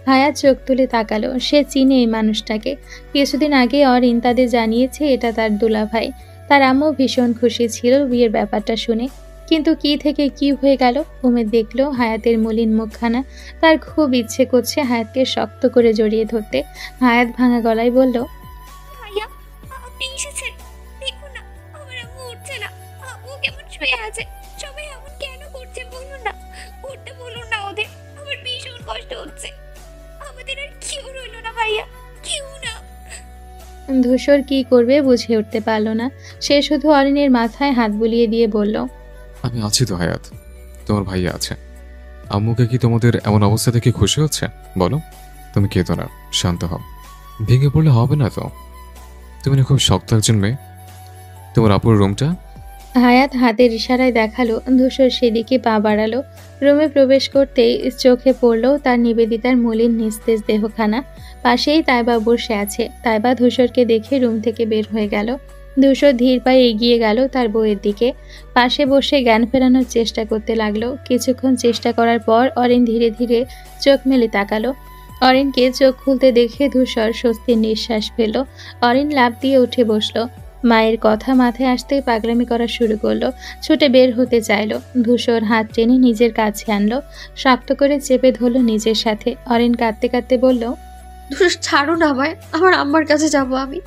হায়াত চোখ তুলে তাকালো। সে চিনে এই মানুষটাকে। কিছুদিন আগে অরিন তাদের জানিয়েছে এটা তার দুলাভাই। তার আম্মু ভীষণ খুশি ছিল বিয়ের ব্যাপারটা শুনে। কিন্তু কি থেকে কি হয়ে গেল। উমেদ দেখলো হায়াতের মলিন মুখখানা। তার খুব ইচ্ছে করছে হায়াতকে শক্ত করে জড়িয়ে ধরতে। হায়াত ভাঙা গলায় বলল, ভাইয়া আপনি এসেছেন, দেখুন না আমার আম্মু উঠছে না, আম্মু কেমন শুয়ে আছে, সবাই এমন কেন করছে বলুন না, উঠতে বলুন না ওদের, আমার ভীষণ কষ্ট হচ্ছে, আমাদের আর কেউ রইল না ভাইয়া, কেউ না। ধূসর কি করবে বুঝে উঠতে পারল না। সে শুধু অরিনের মাথায় হাত বুলিয়ে দিয়ে বলল, আমি আছি তো হায়াত, তোমার ভাইয়া আছে। আম্মুকে কি তোমাদের এমন অবস্থা থেকে খুশি হচ্ছে? বলো, তুমি কেঁদো না, শান্ত হও। ভেঙে পড়লে হবে না তো। তুমি না খুব শক্ত একজন মেয়ে। তোমার আপুর রুমটা। হায়াত হাতের ইশারায় দেখালো। ধূসর সেদিকে পা বাড়ালো। রুমে প্রবেশ করতেই চোখে পড়ল তার নিবেদিতার মলিন নিস্তেজ দেহখানা। পাশেই তাইবা বসে আছে। তাইবা ধূসরকে দেখে রুম থেকে বের হয়ে গেল। ধূসর ধীর পায়ে এগিয়ে গেল তার বউয়ের দিকে। পাশে বসে জ্ঞান ফেরানোর চেষ্টা করতে লাগলো। কিছুক্ষণ চেষ্টা করার পর অরিন ধীরে ধীরে চোখ মেলে তাকালো। অরিনকে চোখ খুলতে দেখে ধূসর স্বস্তির নিঃশ্বাস ফেলল। অরিন লাফ দিয়ে উঠে বসলো। মায়ের কথা মাথায় আসতেই পাগলামি করা শুরু করলো। ছুটে বের হতে চাইলো। ধূসর হাত টেনে নিজের কাছে আনলো, শক্ত করে চেপে ধরলো নিজের সাথে। অরিন কাঁদতে কাঁদতে বলল, ধূসর ছাড়ো না আমায়, আমার আম্মার কাছে যাব আমি।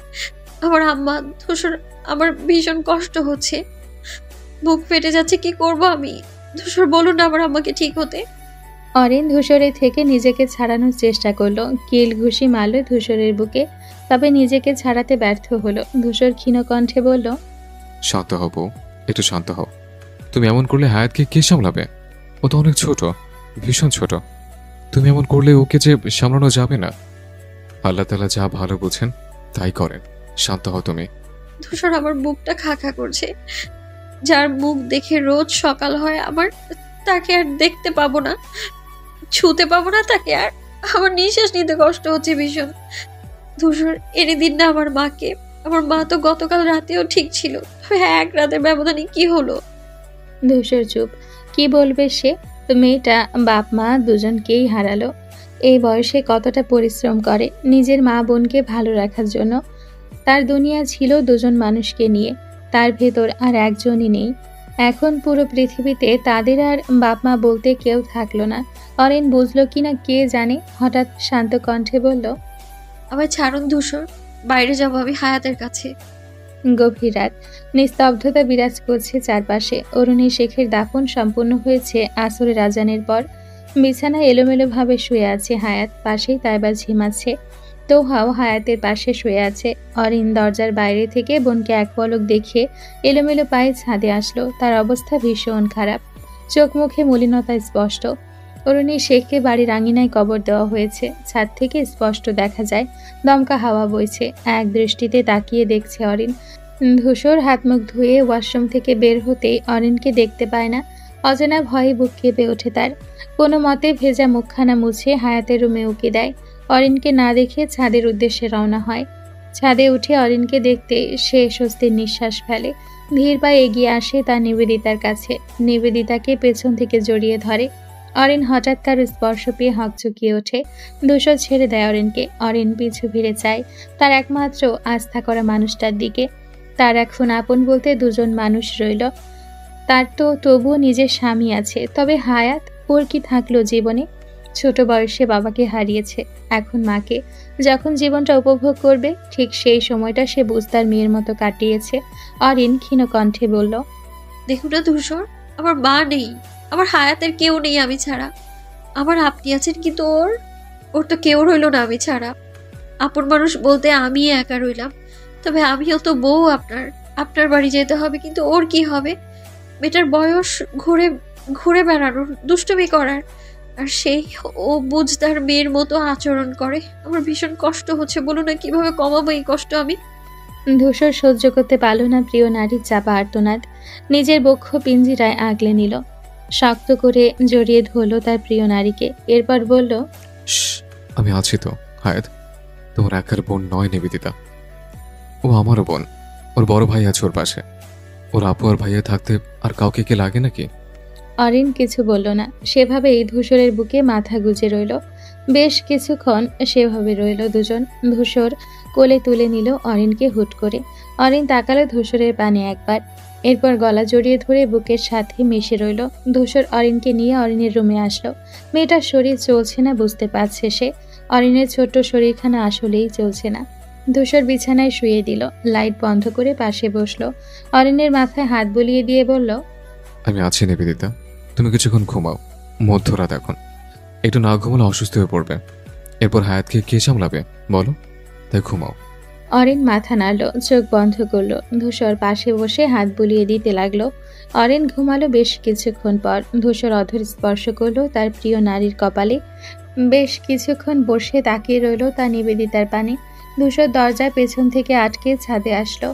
আমার আম্মা, ধূসর আমার ভীষণ কষ্ট হচ্ছে, বুক ফেটে যাচ্ছে, কি করব আমি? ধূসর বলুন না আমার আম্মাকে ঠিক হতে। অরিন ধূসরের থেকে নিজেকে ছাড়ানোর চেষ্টা করলো। কিল ঘুষি মারল ধূসরের বুকে, তবে নিজেকে ছাড়াতে ব্যর্থ হলো। ধূসর ক্ষীণ কণ্ঠে বলল, শান্ত হও বউ, একটু শান্ত হও। তুমি এমন করলে হায়াতকে কে সামলাবে? ও তো অনেক ছোট, ভীষণ ছোট। তুমি এমন করলে ওকে যে সামলানো যাবে না। আল্লাহ তাআলা যা ভালো বুঝেন তাই করেন। শান্ত হও তুমি। ধূসর আমার বুকটা খা খা করছে। যার মুখ দেখে রোজ সকাল হয় আমার, তাকে আর দেখতে পাবো না, ছুতে পাবো না তাকে আর। আমার নিঃশ্বাস নিতে কষ্ট হচ্ছে ভীষণ। ধূসর এনে দিন না আমার মাকে। আমার মা তো গতকাল রাতেও ঠিক ছিল, তবে এক রাতের ব্যবধানে কি হলো? ধূসর চুপ। কি বলবে সে? মেয়েটা বাপ মা দুজনকেই হারালো। এই বয়সে কতটা পরিশ্রম করে নিজের মা বোনকে ভালো রাখার জন্য। তার দুনিয়া ছিল দুজন মানুষকে নিয়ে, তার ভেতর আর একজনই নেই। এখন পুরো পৃথিবীতে তাদের আর বাপ মা বলতে কেউ থাকলো না। অরিন বুঝলো কিনা কে জানে। হঠাৎ শান্ত কণ্ঠে বলল, আমায় ছাড়ুন ধূসর, বাইরে যাবো আমি হায়াতের কাছে। গভীর রাত, নিস্তব্ধতা বিরাজ করছে চারপাশে। অরুণী শেখের দাফন সম্পূর্ণ হয়েছে আসরের আজানের পর। বিছানায় এলোমেলোভাবে শুয়ে আছে হায়াত, পাশেই তাইবা ঝিমাচ্ছে। তোহাও হায়াতের পাশে শুয়ে আছে। অরিন দরজার বাইরে থেকে বোনকে এক পলক দেখে এলোমেলো পায়ে ছাদে আসলো। তার অবস্থা ভীষণ খারাপ, চোখ মুখে মলিনতা স্পষ্ট। অরুণী শেখকে বাড়ির আঙিনায় কবর দেওয়া হয়েছে। ছাদ থেকে স্পষ্ট দেখা যায় দমকা হাওয়া বইছে। এক দৃষ্টিতে তাকিয়ে দেখছে অরিন। ধূসর হাত মুখ ধুয়ে ওয়াশরুম থেকে বের হতেই অরিনকে দেখতে পায় না। অজানা ভয়ে বুক কেঁপে ওঠে তার। কোনো মতে ভেজা মুখখানা মুছে হায়াতের রুমে উকি দেয়। অরিনকে না দেখে ছাদের উদ্দেশ্যে রওনা হয়। ছাদে উঠে অরিনকে দেখতে সে স্বস্তির নিঃশ্বাস ফেলে। ধীর পায়ে এগিয়ে আসে তার নিবেদিতার কাছে। নিবেদিতাকে পেছন থেকে জড়িয়ে ধরে। অরিন হঠাৎ কারো স্পর্শ পেয়ে হকচকিয়ে ওঠে। ধূসর ছেড়ে দেয় অরিনকে। অরিন পিছু ফিরে চায় তার একমাত্র আস্থা করা মানুষটার দিকে। তার এখন আপন বলতে দুজন মানুষ রইল। তার তো তবুও নিজের স্বামী আছে, তবে হায়াত ওর কি থাকলো জীবনে? ছোট বয়সে বাবাকে হারিয়েছে, এখন মাকে। যখন জীবনটা উপভোগ করবে ঠিক সেই সময়টা সে বুঝতার মেয়ের মতো কাটিয়েছে। অরিন ক্ষীণ কণ্ঠে বলল, দেখুন না ধূসর, আমার মা নেই, আমার হায়াতের কেউ নেই আমি ছাড়া। আমার আপনি আছেন, কিন্তু ওর তো কেউ রইল না আমি ছাড়া। আপন মানুষ বলতে আমি একা রইলাম। তবে আমিও তো বউ আপনার, আপনার বাড়ি যেতে হবে, কিন্তু ওর কি হবে? মেয়েটার বয়স ঘুরে ঘুরে বেড়ানোর, দুষ্টুমি করার, আর সেই ও বুঝদার মেয়ের মতো আচরণ করে। আমার ভীষণ কষ্ট হচ্ছে, বলুন না কিভাবে কমাবো এই কষ্ট আমি? ধূসর সহ্য করতে পারল না প্রিয় নারীর চাপা আর্তনাদ। নিজের বক্ষ পিঞ্জিরায় আগলে নিল, শক্ত করে জড়িয়ে ধরল তার প্রিয় নারীকে। এরপর বলল, আমি আছি তো হায়াত, তোমার একার বোন নয় নিবেদিতা, ও আমারও বোন। ওর বড় ভাই আছে ওর পাশে। ওর আপু আর ভাইয়া থাকতে আর কাউকে কি লাগে নাকি? অরিন কিছু বলল না। সেভাবেই ধূসরের বুকে মাথা গুজে রইল। বেশ কিছুক্ষণ সেভাবে রইল দুজন। ধূসর কোলে তুলে নিল অরিনকে হুট করে। অরিন তাকালো ধূসরের পানে একবার। এরপর গলা জড়িয়ে ধরে বুকের সাথে মিশে রইল। ধূসর অরিনকে নিয়ে অরিনের রুমে আসলো। মেয়েটার শরীর চলছে না বুঝতে পারছে সে। অরিনের ছোট্ট শরীরখানা আসলেই চলছে না। ধূসর বিছানায় শুয়ে দিল, লাইট বন্ধ করে পাশে বসলো। অরিনের মাথায় হাত বুলিয়ে দিয়ে বলল, আমি আছি নিবেদিতা, তুমি কিছুক্ষণ ঘুমাও। মধ্যরাত এখন, একটু না ঘুমালে অসুস্থ হয়ে পড়বে। এরপর হায়াতকে কে সামলাবে বলো? তাই ঘুমাও। অরিন মাথা নাড়ল, চোখ বন্ধ করলো। ধূসর পাশে বসে হাত বুলিয়ে দিতে লাগলো। অরিন ঘুমালো বেশ কিছুক্ষণ পর। ধূসর অধর স্পর্শ করলো তার প্রিয় নারীর কপালে। বেশ কিছুক্ষণ বসে তাকিয়ে রইল তার নিবেদিতার পানে। ধূসর দরজার পেছন থেকে আটকে ছাদে আসলো।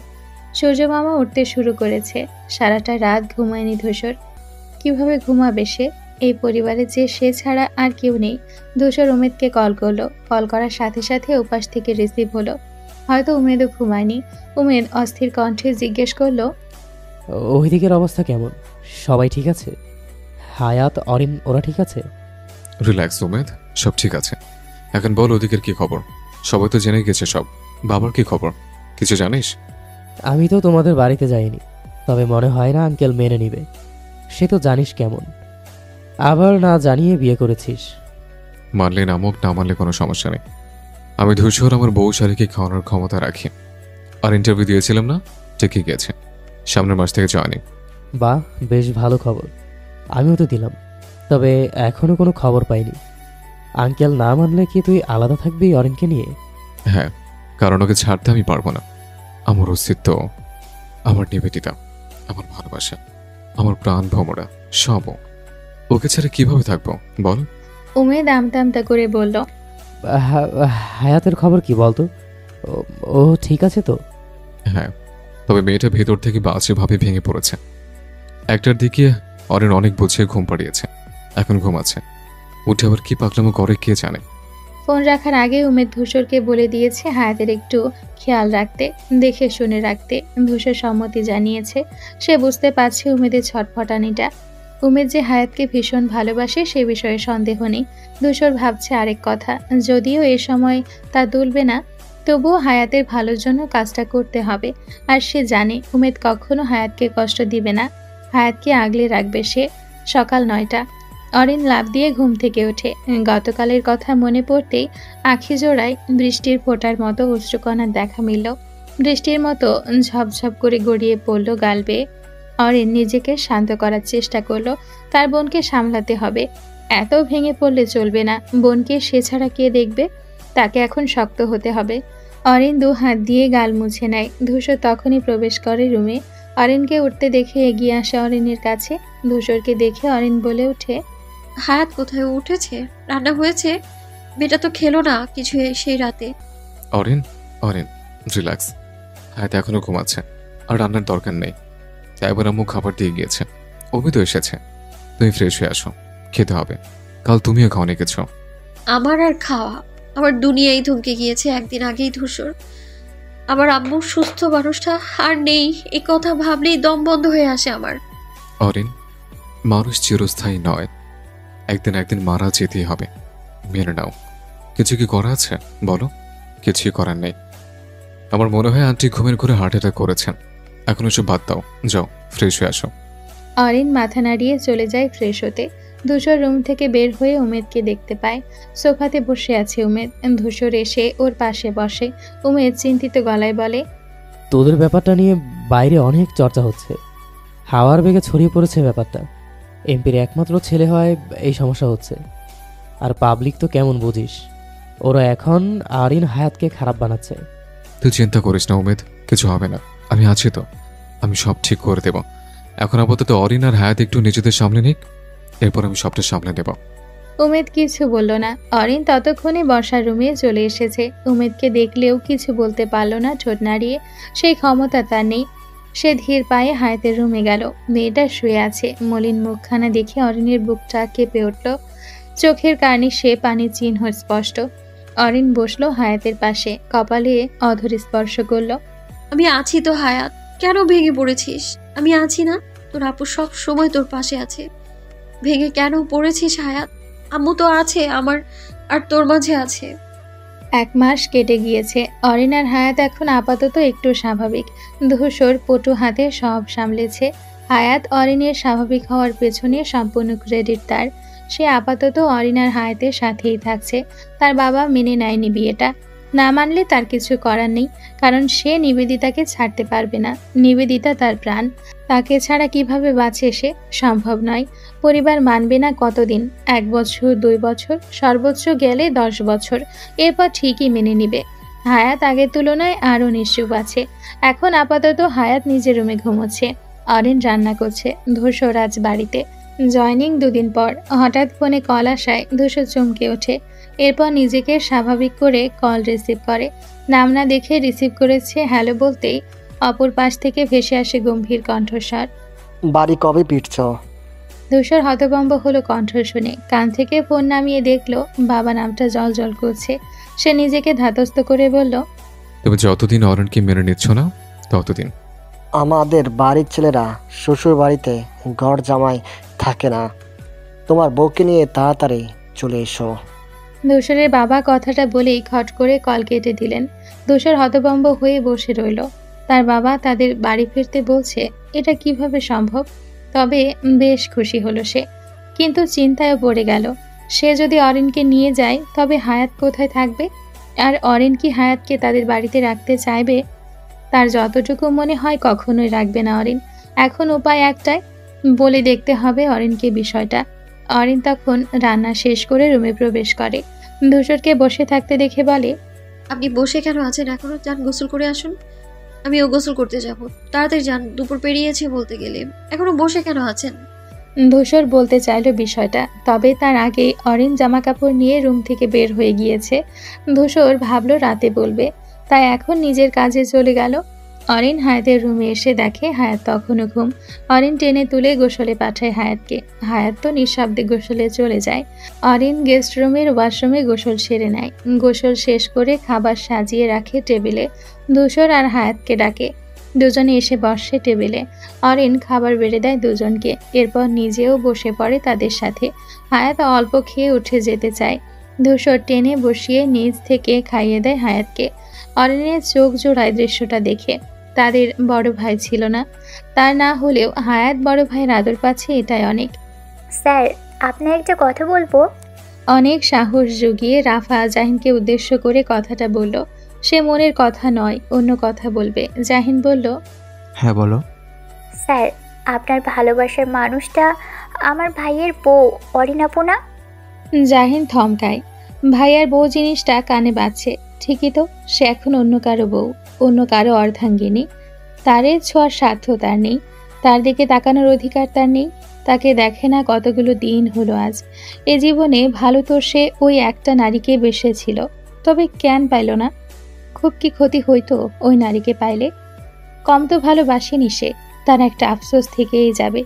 সূর্যমামা উঠতে শুরু করেছে। সারাটা রাত ঘুমায়নি ধূসর। কিভাবে ঘুমাবে সে? এই পরিবারে যে সে ছাড়া আর কেউ নেই। ধূসর উমেদকে কল করলো। কল করার সাথে সাথে উপাস থেকে রিসিভ হলো। হয়তো উমেদও ঘুমায়নি। উমেদ অস্থির কণ্ঠে জিজ্ঞেস করলো, ওই দিকের অবস্থা কেমন? সবাই ঠিক আছে? হায়াত, অরিন ওরা ঠিক আছে? রিল্যাক্স উমেদ, সব ঠিক আছে। এখন বল ওদিকের কি খবর? সবাই তো জেনে গেছে সব। বাবার কি খবর, কিছু জানিস? আমি তো তোমাদের বাড়িতে যাইনি, তবে মনে হয় না আঙ্কেল মেনে নিবে। সে তো জানিস কেমন, আবার না জানিয়ে বিয়ে করেছিস। মানলে নামক, না মানলে কোনো সমস্যা নেই। আমি ধূসর আমার বউ শালীকে খাওয়ানোর ক্ষমতা রাখি। আর ইন্টারভিউ দিয়েছিলাম না, ঠিকই গেছে। সামনের মাস থেকে জয়েনিং। বাহ, বেশ ভালো খবর। আমিও তো দিলাম, তবে এখনো কোনো খবর পাইনি। আঙ্কেল না মানলে কি তুই আলাদা থাকবি অরিনকে নিয়ে? হ্যাঁ, কারণ ওকে ছাড়তে আমি পারবো না। আমার অস্তিত্ব, আমার নিবেদিতা, আমার ভালোবাসা, আমার প্রাণ ভমরা সব ওকে ছেড়ে কিভাবে থাকবো বল? উমেদ আমতা করে বলল, হায়াতের খবর কি বলতো? ও ঠিক আছে তো? হ্যাঁ, তবে মেয়েটা ভেতর থেকে বাজেভাবে ভেঙে পড়েছে। একটার দিকে অরিন অনেক বুঝিয়ে ঘুম পাড়িয়েছে, এখন ঘুমাচ্ছে। উঠে আবার কি পাগলামো করে কে জানে। ফোন রাখার আগে উমেদ ধূসরকে বলে দিয়েছে হায়াতের একটু খেয়াল রাখতে, দেখে শুনে রাখতে। ধূসর সম্মতি জানিয়েছে। সে বুঝতে পারছে উমেদের ছটফটানিটা। উমেদ যে হায়াতকে ভীষণ ভালোবাসে সে বিষয়ে সন্দেহ নেই। ধূসর ভাবছে আরেক কথা, যদিও এ সময় তা তুলবে না, তবুও হায়াতের ভালোর জন্য কাজটা করতে হবে। আর সে জানে উমেদ কখনো হায়াতকে কষ্ট দিবে না, হায়াতকে আগলে রাখবে সে। সকাল 9টা। অরিন লাফ দিয়ে ঘুম থেকে ওঠে। গতকালের কথা মনে পড়তেই আখি জোড়ায় বৃষ্টির ফোঁটার মতো অশ্রুকণার দেখা মিলল। বৃষ্টির মতো ঝপঝপ করে গড়িয়ে পড়ল গাল বেয়ে। অরিন নিজেকে শান্ত করার চেষ্টা করলো। তার বোনকে সামলাতে হবে, এত ভেঙে পড়লে চলবে না। বোনকে সে ছাড়া কে দেখবে? তাকে এখন শক্ত হতে হবে। অরিন 2 হাত দিয়ে গাল মুছে নেয়। ধূসর তখনই প্রবেশ করে রুমে। অরিনকে উঠতে দেখে এগিয়ে আসে অরিনের কাছে। ধূসরকে দেখে অরিন বলে ওঠে, হায়াত কোথায়? উঠেছে? রান্না হয়েছে? মেয়েটা তো খেলো না কিছু সেই রাতে। অরিন, অরিন রিল্যাক্স। হায়াত এখনো ঘুমাচ্ছে, আর রান্নার দরকার নেই। এবার আম্মু খাবার দিয়ে গিয়েছে। অমি তো এসেছে। তুমি ফ্রেশ হয়ে আসো, খেতে হবে। কাল তুমিও খাওনি কিছু। আমার আর খাওয়া, আমার দুনিয়াই থমকে গিয়েছে একদিন আগেই ধূসর। আমার আম্মু সুস্থ মানুষটা আর নেই, এই কথা ভাবলেই দম বন্ধ হয়ে আসে আমার। অরিন, মানুষ চিরস্থায়ী নয়, একদিন মারা যেতেই হবে, মেনে নাও। কিছু কি করা আছে বলো? কিছুই করার নেই। আমার মনে হয় আন্টি ঘুমের ঘরে হার্ট অ্যাটাক করেছেন। এখন এসব বাদ দাও, যাও ফ্রেশ হয়ে আসো। অরিন মাথা নাড়িয়ে চলে যায় ফ্রেশ হতে। ধূসর রুম থেকে বের হয়ে উমেদকে দেখতে পায়। সোফাতে বসে আছে উমেদ। ধূসর এসে ওর পাশে বসে। উমেদ চিন্তিত গলায় বলে, তোদের ব্যাপারটা নিয়ে বাইরে অনেক চর্চা হচ্ছে। হাওয়ার বেগে ছড়িয়ে পড়েছে ব্যাপারটা। এমপির একমাত্র ছেলে হয় এই সমস্যা হচ্ছে। আর পাবলিক তো কেমন বুঝিস, ওরা এখন আরিন হায়াতকে খারাপ বানাচ্ছে। তুই চিন্তা করিস না উমেদ, কিছু হবে না। আমি আছি তো, আমি সব ঠিক করে দেব। এখন আপাতত অরিন আর হায়াত একটু নিজেদের সামলে নিক, এরপর আমি সবটা সামলে নেব। উমেদ কিছু বলল না। অরিন ততক্ষণে বসার রুমে চলে এসেছে। উমেদকে দেখলেও কিছু বলতে পারল না ঠোঁট নাড়িয়ে, সেই ক্ষমতা তার নেই। সে ধীর পায়ে হায়াতের রুমে গেল। মেয়েটা শুয়ে আছে। মলিন মুখখানা দেখে অরিনের বুকটা কেঁপে উঠল। চোখের কার্নিশে পানির চিহ্ন স্পষ্ট। অরিন বসলো হায়াতের পাশে, কপালে অধর স্পর্শ করল। আমি আছি তো হায়াত, কেন ভেঙে পড়েছিস? আমি আছি না? তোর আপু সব সময় তোর পাশে আছে। ভেঙে কেন পড়েছিস হায়াত? আম্মু তো আছে আমার, আর তোর মাঝে আছে। 1 মাস কেটে গিয়েছে। অরিন আর হায়াত এখন আপাতত একটু স্বাভাবিক। ধূসর পটু হাতে সব সামলেছে। হায়াত অরিনের স্বাভাবিক হওয়ার পেছনে সম্পূর্ণ ক্রেডিট তার। সে আপাতত অরিন আর হায়াতের সাথেই থাকছে। তার বাবা মেনে নেয়নি বিয়েটা। না মানলে তার কিছু করার নেই, কারণ সে নিবেদিতাকে ছাড়তে পারবে না। নিবেদিতা তার প্রাণ, তাকে ছাড়া কিভাবে বাঁচে সে? সম্ভব নয়। পরিবার মানবে না কতদিন? 1 বছর, 2 বছর, সর্বোচ্চ গেলে 10 বছর। এরপর ঠিকই মেনে নিবে। হায়াত আগের তুলনায় আরও নিশ্চুপ আছে। এখন আপাতত হায়াত নিজের রুমে ঘুমোচ্ছে। অরিন রান্না করছে। ধূসর আজ বাড়িতে। জয়নিং 2 দিন পর হঠাৎ ফোনে কল আসায় ধূসর চমকে ওঠে। এরপর নিজেকে স্বাভাবিক করে কল রিসিভ করে। নাম না দেখে রিসিভ করেছে হ্যালো বলতেই অপর পাশ থেকে ভেসে আসে গম্ভীর কণ্ঠস্বর। বাড়ি কবে ফিরছ? ধূসর হতভম্ব হলো কণ্ঠ শুনে। কান থেকে ফোন নামিয়ে দেখলো বাবা নামটা জল জল করছে। সে নিজেকে ধাতস্থ করে বলল, তুমি যতদিন অরণকে মেনে নিচ্ছ না ততদিন। আমাদের বাড়ির ছেলেরা শ্বশুর বাড়িতে ঘর জামাই থাকে না। তোমার বউকে নিয়ে তাড়াতাড়ি চলে এসো। ধূসরের বাবা কথাটা বলেই খট করে কল কেটে দিলেন। ধূসর হতভম্ব হয়ে বসে রইল। তার বাবা তাদের বাড়ি ফিরতে বলছে, এটা কিভাবে সম্ভব? তবে বেশ খুশি হলো সে, কিন্তু চিন্তায়ও পড়ে গেল। সে যদি অরিনকে নিয়ে যায় তবে হায়াত কোথায় থাকবে? আর অরিন কি হায়াতকে তাদের বাড়িতে রাখতে চাইবে? তার যতটুকু মনে হয় কখনোই রাখবে না অরিন। এখন উপায় একটাই, বলে দেখতে হবে অরিনকে বিষয়টা। অরিন তখন রান্না শেষ করে রুমে প্রবেশ করে। ধূসরকে বসে থাকতে দেখে বলে, আপনি বসে কেন আছেন? এখনো যান, গোসল করে আসুন। আমিও গোসল করতে যাব। তাড়াতাড়ি যান, দুপুর পেরিয়েছে বলতে গেলে। এখনো বসে কেন আছেন? ধূসর বলতে চাইল বিষয়টা, তবে তার আগে অরিন জামা কাপড় নিয়ে রুম থেকে বের হয়ে গিয়েছে। ধূসর ভাবলো রাতে বলবে, তাই এখন নিজের কাজে চলে গেল। অরিন হায়াতের রুমে এসে দেখে হায়াত তখনও ঘুম। অরিন টেনে তুলে গোসলে পাঠায় হায়াতকে। হায়াত তো নিঃশব্দে গোসলে চলে যায়। অরিন গেস্ট রুমের ওয়াশরুমে গোসল সেরে নেয়। গোসল শেষ করে খাবার সাজিয়ে রাখে টেবিলে। ধূসর আর হায়াতকে ডাকে। দুজনে এসে বসে টেবিলে। অরিন খাবার বেড়ে দেয় দুজনকে। এরপর নিজেও বসে পড়ে তাদের সাথে। হায়াত অল্প খেয়ে উঠে যেতে চায়। ধূসর টেনে বসিয়ে নিজ থেকে খাইয়ে দেয় হায়াতকে। অরিনের চোখ জোড়ায় দৃশ্যটা দেখে। তাদের বড় ভাই ছিল না, তার না হলেও হায়াত বড় ভাইয়ের আদর পাচ্ছে, এটাই অনেক। স্যার, আপনার একটা কথা বলবো। অনেক সাহস জুগিয়ে রাফা জাহিনকে উদ্দেশ্য করে কথাটা বলল। সে মনের কথা নয়, অন্য কথা বলবে। জাহিন বলল, হ্যাঁ বলো। স্যার, আপনার ভালোবাসার মানুষটা আমার ভাইয়ের বউ অরিন আপু না? জাহিন থমকায়। ভাইয়ার বউ জিনিসটা কানে বাজছে। ঠিকই তো, সে এখন অন্য কারো বউ, অন্য কারো অর্ধাঙ্গিনী। তারে ছোঁয়ার স্বার্থ তার নেই, তার দিকে তাকানোর অধিকার তার নেই। তাকে দেখে না কতগুলো দিন হলো আজ। এ জীবনে ভালো তো সে ওই একটা নারীকে বেসেছিল, তবে কেন পাইল না? খুব কি ক্ষতি হইতো ওই নারীকে পাইলে? কম তো ভালোবাসেনি সে, তার একটা আফসোস থেকেই যাবে।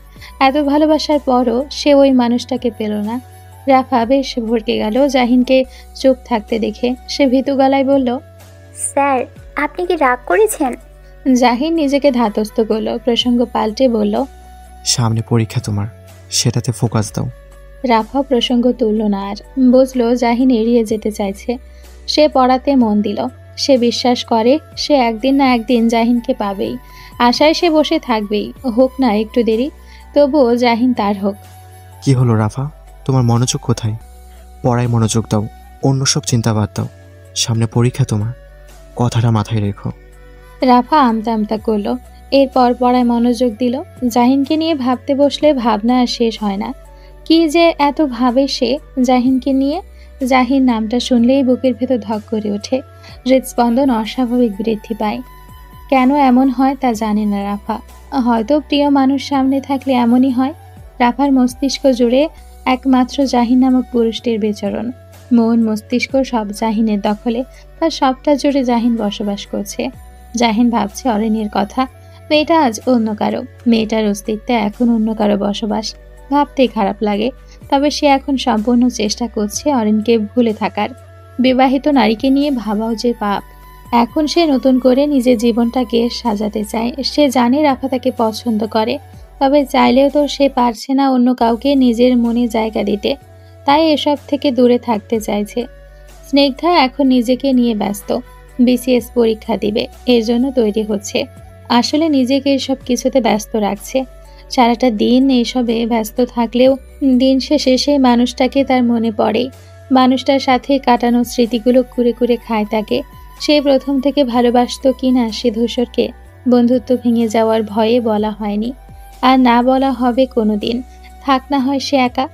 এত ভালোবাসার পরও সে ওই মানুষটাকে পেল না। রাফা বেশ ভড়কে গেল জাহিনকে চুপ থাকতে দেখে। সে ভীতু গলায় বলল, স্যার, আপনি কি রাগ করেছেন? জাহিন নিজেকে ধাতস্থ করল। প্রসঙ্গ পাল্টে বলল, সামনে পরীক্ষা তোমার, সেটাতে ফোকাস দাও। রাফা প্রসঙ্গ তুলল না আর। বুঝলো জাহিন এড়িয়ে যেতে চাইছে। সে পড়াতে মন দিল। সে বিশ্বাস করে সে একদিন না একদিন জাহিনকে পাবেই। আশায় সে বসে থাকবেই, হোক না একটু দেরি, তবুও জাহিন তার হোক। কি হলো রাফা, তোমার মনোযোগ কোথায়? পড়ায় মনোযোগ দাও, অন্য সব চিন্তা বাদ দাও। সামনে পরীক্ষা তোমার, কথাটা মাথায় রেখো। রাফা আমতা আমতা করলো। এরপর পড়ায় মনোযোগ দিল। জাহিনকে নিয়ে ভাবতে বসলে ভাবনা আর শেষ হয় না। কি যে এত ভাবে সে জাহিনকে নিয়ে। জাহিন নামটা শুনলেই বুকের ভেতর ধক করে ওঠে। হৃদস্পন্দন অস্বাভাবিক বৃদ্ধি পায়। কেন এমন হয় তা জানে না রাফা। হয়তো প্রিয় মানুষ সামনে থাকলে এমনই হয়। রাফার মস্তিষ্ক জুড়ে একমাত্র জাহিন নামক পুরুষটির বিচরণ। মন মস্তিষ্ক সব জাহিনের দখলে। তার সবটা জুড়ে জাহিন বসবাস করছে। জাহিন ভাবছে অরিনের কথা। মেয়েটা আজ অন্য কারো, মেয়েটার অস্তিত্বে এখন অন্য কারো বসবাস। ভাবতেই খারাপ লাগে। তবে সে এখন সম্পূর্ণ চেষ্টা করছে অরিনকে ভুলে থাকার। বিবাহিত নারীকে নিয়ে ভাবাও যে পাপ। এখন সে নতুন করে নিজের জীবনটাকে সাজাতে চায়। সে জানে রাফা তাকে পছন্দ করে, তবে চাইলেও তো সে পারছে না অন্য কাউকে নিজের মনে জায়গা দিতে। তাই এসব থেকে দূরে থাকতে চাইছে। স্নিগ্ধা এখন নিজেকে নিয়ে ব্যস্ত। বিসিএস পরীক্ষা দিবে, এর জন্য তৈরি হচ্ছে। আসলে নিজেকে এসব কিছুতে ব্যস্ত রাখছে। সারাটা দিন এইসবে ব্যস্ত থাকলেও দিন শেষে সেই মানুষটাকে তার মনে পড়ে। মানুষটার সাথে কাটানো স্মৃতিগুলো কুরে কুরে খায় তাকে। সেই প্রথম থেকে ভালোবাসতো কিনা সে ধূসরকে বন্ধুত্ব ভেঙে যাওয়ার ভয়ে বলা হয়নি, আর না বলা হবে কোনোদিন। থাক না হয় সে একা,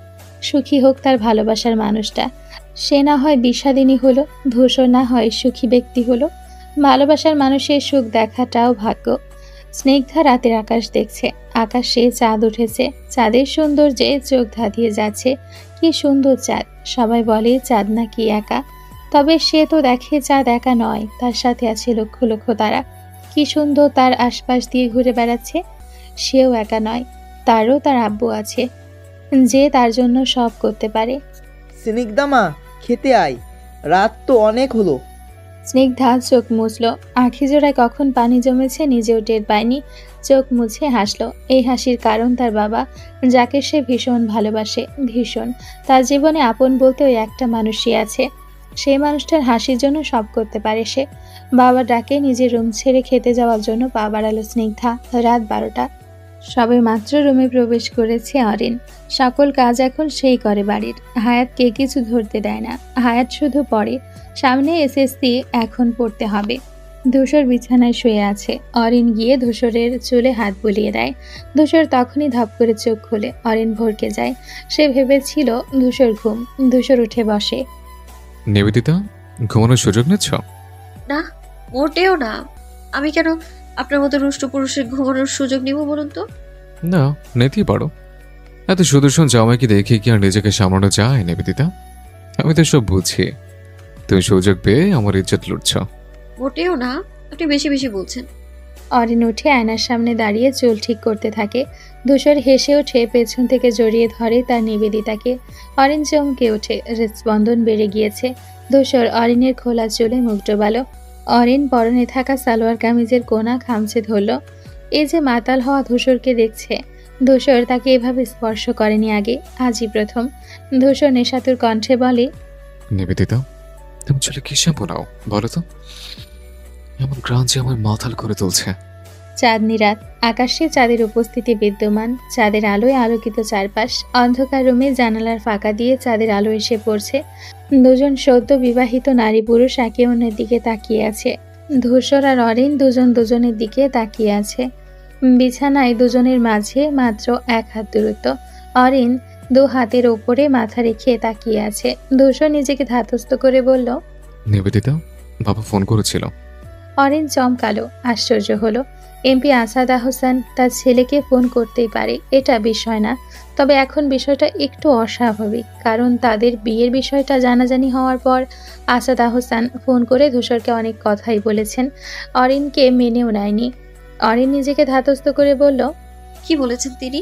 সুখী হোক তার ভালোবাসার মানুষটা। সে না হয় বিষাদিনী হলো, ধূসর না হয় সুখী ব্যক্তি হলো। ভালোবাসার মানুষের সুখ দেখাটাও ভাগ্য। স্নিগ্ধা রাতের আকাশ দেখছে। আকাশে চাঁদ উঠেছে। চাঁদের সৌন্দর্যে চোখ ধাঁধিয়ে যাচ্ছে। কি সুন্দর চাঁদ! সবাই বলে চাঁদ নাকি একা, তবে সে তো দেখে চাঁদ একা নয়, তার সাথে আছে লক্ষ লক্ষ তারা। কি সুন্দর তার আশপাশ দিয়ে ঘুরে বেড়াচ্ছে। সেও একা নয়, তারও তার আব্বু আছে, যে তার জন্য সব করতে পারে। স্নিগ্ধামা, খেতে আয়, রাত তো অনেক হলো। স্নিগ্ধা চোখ মুছল। আঁখি জোড়ায় কখন পানি জমেছে নিজেও টের পায়নি। চোখ মুছে হাসল। এই হাসির কারণ তার বাবা, যাকে সে ভীষণ ভালোবাসে, ভীষণ। তার জীবনে আপন বলতে ওই একটা মানুষই আছে। সেই মানুষটার হাসির জন্য সব করতে পারে সে। বাবা ডাকে নিজের রুম ছেড়ে খেতে যাওয়ার জন্য পা বাড়ালো স্নিগ্ধা। রাত 12টা। সবে মাত্র রুমে প্রবেশ করেছে অরিন। সকল কাজ এখন সেই করে বাড়ির। হায়াতকে কিছু ধরতে দেয় না। হায়াত শুধু পড়ে। সামনে এসএসসি, এখন পড়তে হবে। ধূসর বিছানায় শুয়ে আছে। অরিন গিয়ে ধূসরের চুলে হাত বুলিয়ে দেয়। ধূসর তখনই ধপ করে চোখ খুলে। অরিন ভরকে যায়। সে ভেবেছিল ধূসর ঘুম। ধূসর উঠে বসে। নিবেদিতা, ঘুমানোর সুযোগ নিচ্ছ? না, মোটেও না। আমি কেন আপনার মতো রুষ্ট পুরুষের ঘুমানোর সুযোগ নিব বলুন তো? না, নিতেই পারো। এত সুদর্শন জামাইকে দেখে কি আর নিজেকে সামলানো যায় নিবেদিতা? আমি তো সব বুঝি। তুমি সুযোগ পেয়ে আমার ইজ্জত লুটছ। মোটেও না, আপনি বেশি বেশি বলছেন। অরিন উঠে আয়নার সামনে দাঁড়িয়ে চুল ঠিক করতে থাকে। ধূসর হেসে ওঠে, পেছন থেকে জড়িয়ে ধরে তার নিবেদিতাকে। অরিন চমকে ওঠে, হৃদস্পন্দন বেড়ে গিয়েছে। ধূসর অরিনের খোলা চুলে মুখ ডোবালো। অরিন পরনে থাকা সালোয়ার কামিজের কোনা খামচে ধরল। এই যে মাতাল হওয়া ধূসরকে দেখছে। ধূসর তাকে এভাবে স্পর্শ করেনি আগে, আজই প্রথম। ধূসর নেশাতুর কণ্ঠে বলে, নিবেদিতা, তুমি চলে কি শ্যাম্পু নাও বলো তো? এমন গ্রান যে আমার মাথাল করে তুলছে। চাঁদনি রাত, আকাশে চাঁদের উপস্থিতি বিদ্যমান। চাঁদের আলোয় আলোকিত চারপাশ। অন্ধকার রুমে জানালার ফাঁকা দিয়ে চাঁদের আলো এসে পড়ছে। দুজন সদ্য বিবাহিত নারী পুরুষ একে অন্যের দিকে তাকিয়ে আছে। ধূসর আর অরিন দুজন দুজনের দিকে তাকিয়ে আছে। বিছানায় দুজনের মাঝে মাত্র 1 হাত দূরত্ব। অরিন 2 হাতের ওপরে মাথা রেখে তাকিয়ে আছে। ধূসর নিজেকে ধাতস্থ করে বলল, নিবেদিতা, বাবা ফোন করেছিল। অরিন চমকালো, আশ্চর্য হলো। এমপি আসাদ আহসান তার ছেলেকে ফোন করতেই পারে, এটা বিষয় না। তবে এখন বিষয়টা একটু অস্বাভাবিক, কারণ তাদের বিয়ের বিষয়টা জানাজানি হওয়ার পর আসাদ আহসান ফোন করে ধূসরকে অনেক কথাই বলেছেন। অরিনকে মেনেও নেয়নি। অরিন নিজেকে ধাতস্থ করে বলল, কি বলেছেন তিনি?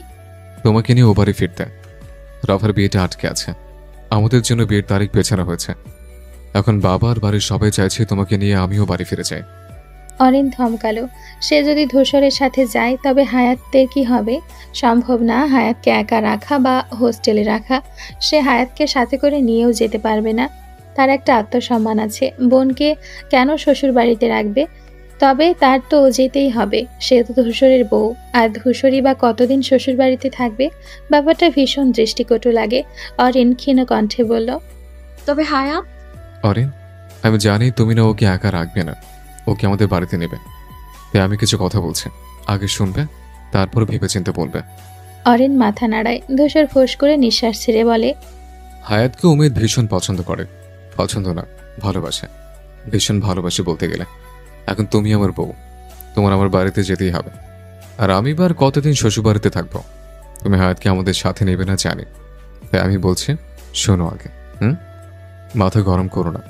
তোমাকে নিয়ে ও বাড়ি ফিরতে। রাফার বিয়েটা আটকে আছে। আমাদের জন্য বিয়ের তারিখ পেছানো হয়েছে। এখন বাবা আর বাড়ির সবাই চাইছে তোমাকে নিয়ে আমিও বাড়ি ফিরে যাই। অরিন থমকালো। সে যদি ধূসরের সাথে যায় তবে হায়াতের কি হবে? সম্ভব না হায়াতকে একা রাখা বা হোস্টেলে রাখা। সে হায়াতকে সাথে করে নিয়েও যেতে পারবে না। তার একটা আত্মসম্মান আছে। বোনকে কেন শ্বশুর বাড়িতে রাখবে? তবে তার তো যেতেই হবে। সে তো ধূসরের বউ, আর ধূসরই বা কতদিন শ্বশুর বাড়িতে থাকবে? ব্যাপারটা ভীষণ দৃষ্টিকটু লাগে। অরিন ক্ষীণ কণ্ঠে বলল, তবে হায়াত? অরিন, আমি জানি তুমি না ওকে একা রাখবে না, ওকে আমাদের বাড়িতে নেবে। তাই আমি কিছু কথা বলছি, আগে শুনবে, তারপর ভেবেচিন্তে বলবে। অরিন মাথা নাড়ায়। ধূসর ফোঁস করে নিঃশ্বাস ছেড়ে বলে, হায়াতকে উমেদ ভীষণ পছন্দ করে। পছন্দ না, ভালোবাসে। ভীষণ ভালোবাসে বলতে গেলে। এখন তুমি আমার বউ, তোমার আমার বাড়িতে যেতেই হবে। আর আমি বার কতদিন শ্বশুর বাড়িতে থাকবো? তুমি হায়াতকে আমাদের সাথে নেবে না জানি, তাই আমি বলছি শোনো আগে। মাথা গরম করো না।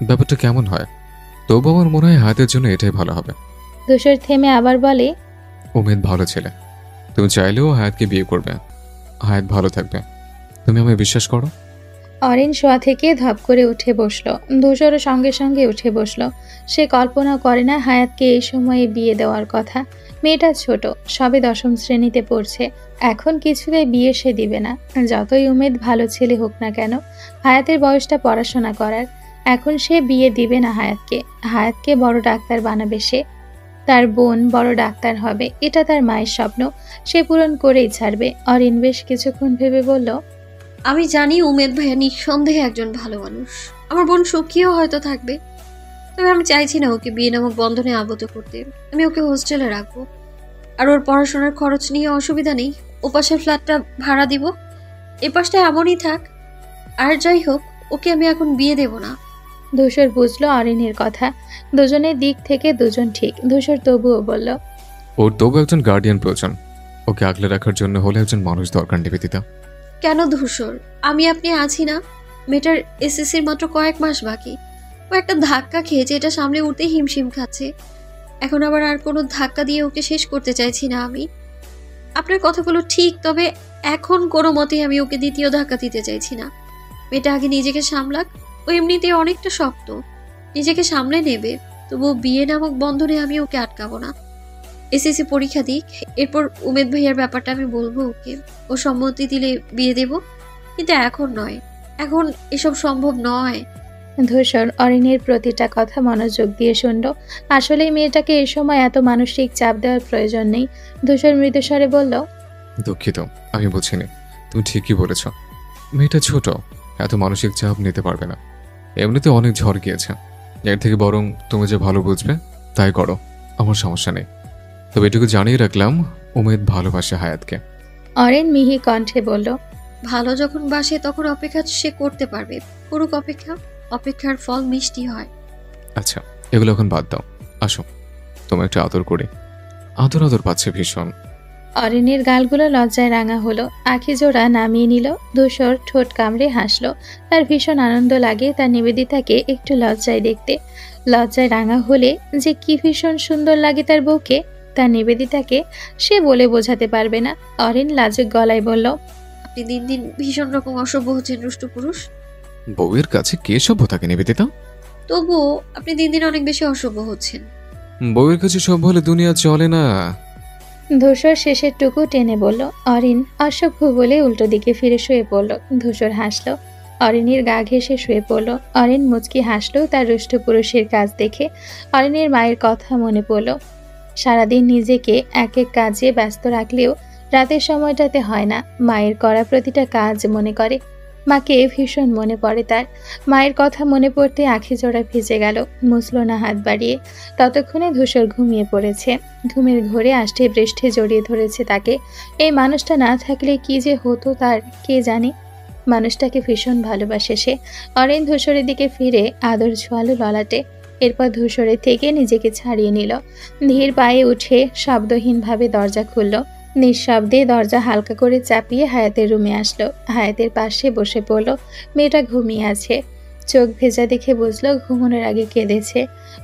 ব্যাপারটা কেমন হয়? তবু আমার মনে হয় হায়াতের জন্য এটাই ভালো হবে। ধূসর থেমে আবার বলে, উমেদ ভালো ছেলে, তুমি চাইলেও হায়াতকে বিয়ে করবে। হায়াত ভালো থাকবে, তুমি আমায় বিশ্বাস করো। অরিন শোয়া থেকে ধপ করে উঠে বসলো। ধূসরও সঙ্গে সঙ্গে উঠে বসলো। সে কল্পনা করে না হায়াতকে এই সময়ে বিয়ে দেওয়ার কথা। মেয়েটা ছোট, সবে 10ম শ্রেণীতে পড়ছে। এখন কিছুতেই বিয়ে সে দিবে না, যতই উমেদ ভালো ছেলে হোক না কেন। হায়াতের বয়সটা পড়াশোনা করার। এখন সে বিয়ে দিবে না হায়াতকে। হায়াতকে বড় ডাক্তার বানাবে সে। তার বোন বড় ডাক্তার হবে, এটা তার মায়ের স্বপ্ন, সে পূরণ করেই ছাড়বে। অরিন বেশ কিছুক্ষণ ভেবে বলল, আমি জানি উমেদ ভাইয়া নিঃসন্দেহে একজন ভালো মানুষ, আমার বোন সুখীও হয়তো থাকবে। তবে আমি চাইছি না ওকে বিয়ে নামক বন্ধনে আবদ্ধ করতে। আমি ওকে হোস্টেলে রাখবো, আর ওর পড়াশোনার খরচ নিয়ে অসুবিধা নেই। ওপাশের ফ্ল্যাটটা ভাড়া দিব, এ পাশটা এমনই থাক। আর যাই হোক, ওকে আমি এখন বিয়ে দেব না। ধূসর বুঝলো অরিনের কথা। দুজনের দিক থেকে দুজন ঠিক। ধূসর তবুও বলল, ওর তবু একজন গার্ডিয়ান প্রয়োজন। ওকে আগলে রাখার জন্য হলে একজন মানুষ দরকার নিবেদিতা। কেন ধূসর? আমি আপনি আছি না? মেয়েটার এসএসসির মাত্র কয়েক মাস বাকি। ও একটা ধাক্কা খেয়েছে, এটা সামলে উঠতে হিমশিম খাচ্ছে। এখন আবার আর কোনো ধাক্কা দিয়ে ওকে শেষ করতে চাইছি না আমি। আপনার কথাগুলো ঠিক, তবে এখন কোনো মতেই আমি ওকে দ্বিতীয় ধাক্কা দিতে চাইছি না। মেয়েটা আগে নিজেকে সামলাক। ও এমনিতেই অনেকটা শক্ত, নিজেকে সামলে নেবে। তবুও বিয়ে নামক বন্ধনে আমি ওকে আটকাবো না। এসএসসি পরীক্ষা দিক, এরপর উমেদ ভাইয়ার ব্যাপারটা আমি বলবো ওকে। ও সম্মতি দিলে বিয়ে দেব, কিন্তু এখন নয়। এখন এসব সম্ভব নয়। ধূসর অরিনের প্রতিটা কথা মনোযোগ দিয়ে শুনল। আসলে মেয়েটাকে এ সময় এত মানসিক চাপ দেওয়ার প্রয়োজন নেই। ধূসর মৃদুস্বরে বলল, দুঃখিত, আমি বুঝিনি। তুমি ঠিকই বলেছ, মেয়েটা ছোট, এত মানসিক চাপ নিতে পারবে না। এমনিতে অনেক ঝড় গিয়েছে। এর থেকে বরং তুমি যে ভালো বুঝবে তাই করো, আমার সমস্যা নেই। তবে এটুকু জানিয়ে রাখলাম, উমেদ ভালোবাসে হায়াতকে। অরিন মিহি কণ্ঠে বলল, ভালো যখন বাসে তখন অপেক্ষা সে করতে পারবে। করুক অপেক্ষা, অপেক্ষার ফল মিষ্টি হয়। আচ্ছা, এগুলো এখন বাদ দাও, আসো তোমার একটা আদর করে। আদর আদর পাচ্ছে ভীষণ। অরিনের গালগুলো লজ্জায় রাঙা হলো। আখি জোড়া নামিয়ে নিল। ধূসর ঠোঁট কামড়ে হাসলো। তার ভীষণ আনন্দ লাগে তার নিবেদিতাকে একটু লজ্জায় দেখতে। লজ্জায় রাঙা হলে যে কি ভীষণ সুন্দর লাগে তার বউকে, তার নিবেদিতাকে, সে বলে বোঝাতে পারবে না। অরিন লাজুক গলায় বলল, আপনি দিন দিন ভীষণ রকম অসভ্য হচ্ছেন রুষ্ট পুরুষ। বউয়ের কাছে কে সভ্য থাকে নিবেদিতা? তবুও আপনি দিন দিন অনেক বেশি অসভ্য হচ্ছেন। বউয়ের কাছে সব হলে দুনিয়া চলে না। ধূসর শেষের টুকু টেনে বলল। অরিন অসভ্য বলে উল্টো দিকে ফিরে শুয়ে পড়ল। ধূসর হাসলো। অরিনের গা ঘেঁষে শুয়ে পড়ল। অরিন মুচকি হাসলো তার রুষ্ট পুরুষের কাজ দেখে। অরিনের মায়ের কথা মনে পড়ল। সারাদিন নিজেকে এক এক কাজে ব্যস্ত রাখলেও রাতের সময়টাতে হয় না, মায়ের করা প্রতিটা কাজ মনে করে। মাকে ভীষণ মনে পড়ে তার। মায়ের কথা মনে পড়তে আঁখি জোড়া ভিজে গেল। মুছল না হাত বাড়িয়ে। ততক্ষণে ধূসর ঘুমিয়ে পড়েছে। ঘুমের ঘোরে আষ্টে পৃষ্ঠে জড়িয়ে ধরেছে তাকে। এই মানুষটা না থাকলে কি যে হতো তার কে জানে। মানুষটাকে ভীষণ ভালোবাসে সে। অরিন ধূসরের দিকে ফিরে আদর ছোঁয়ালো ললাটে। এরপর ধূসরের থেকে নিজেকে ছাড়িয়ে নিল। ধীর পায়ে উঠে শব্দহীনভাবে দরজা খুলল। নিঃশব্দে দরজা হালকা করে চাপিয়ে হায়াতের রুমে আসলো। হায়াতের পাশে বসে পড়ল। মেয়েটা ঘুমিয়ে আছে। চোখ ভেজা দেখে বুঝলো ঘুমানোর আগে কেঁদেছে।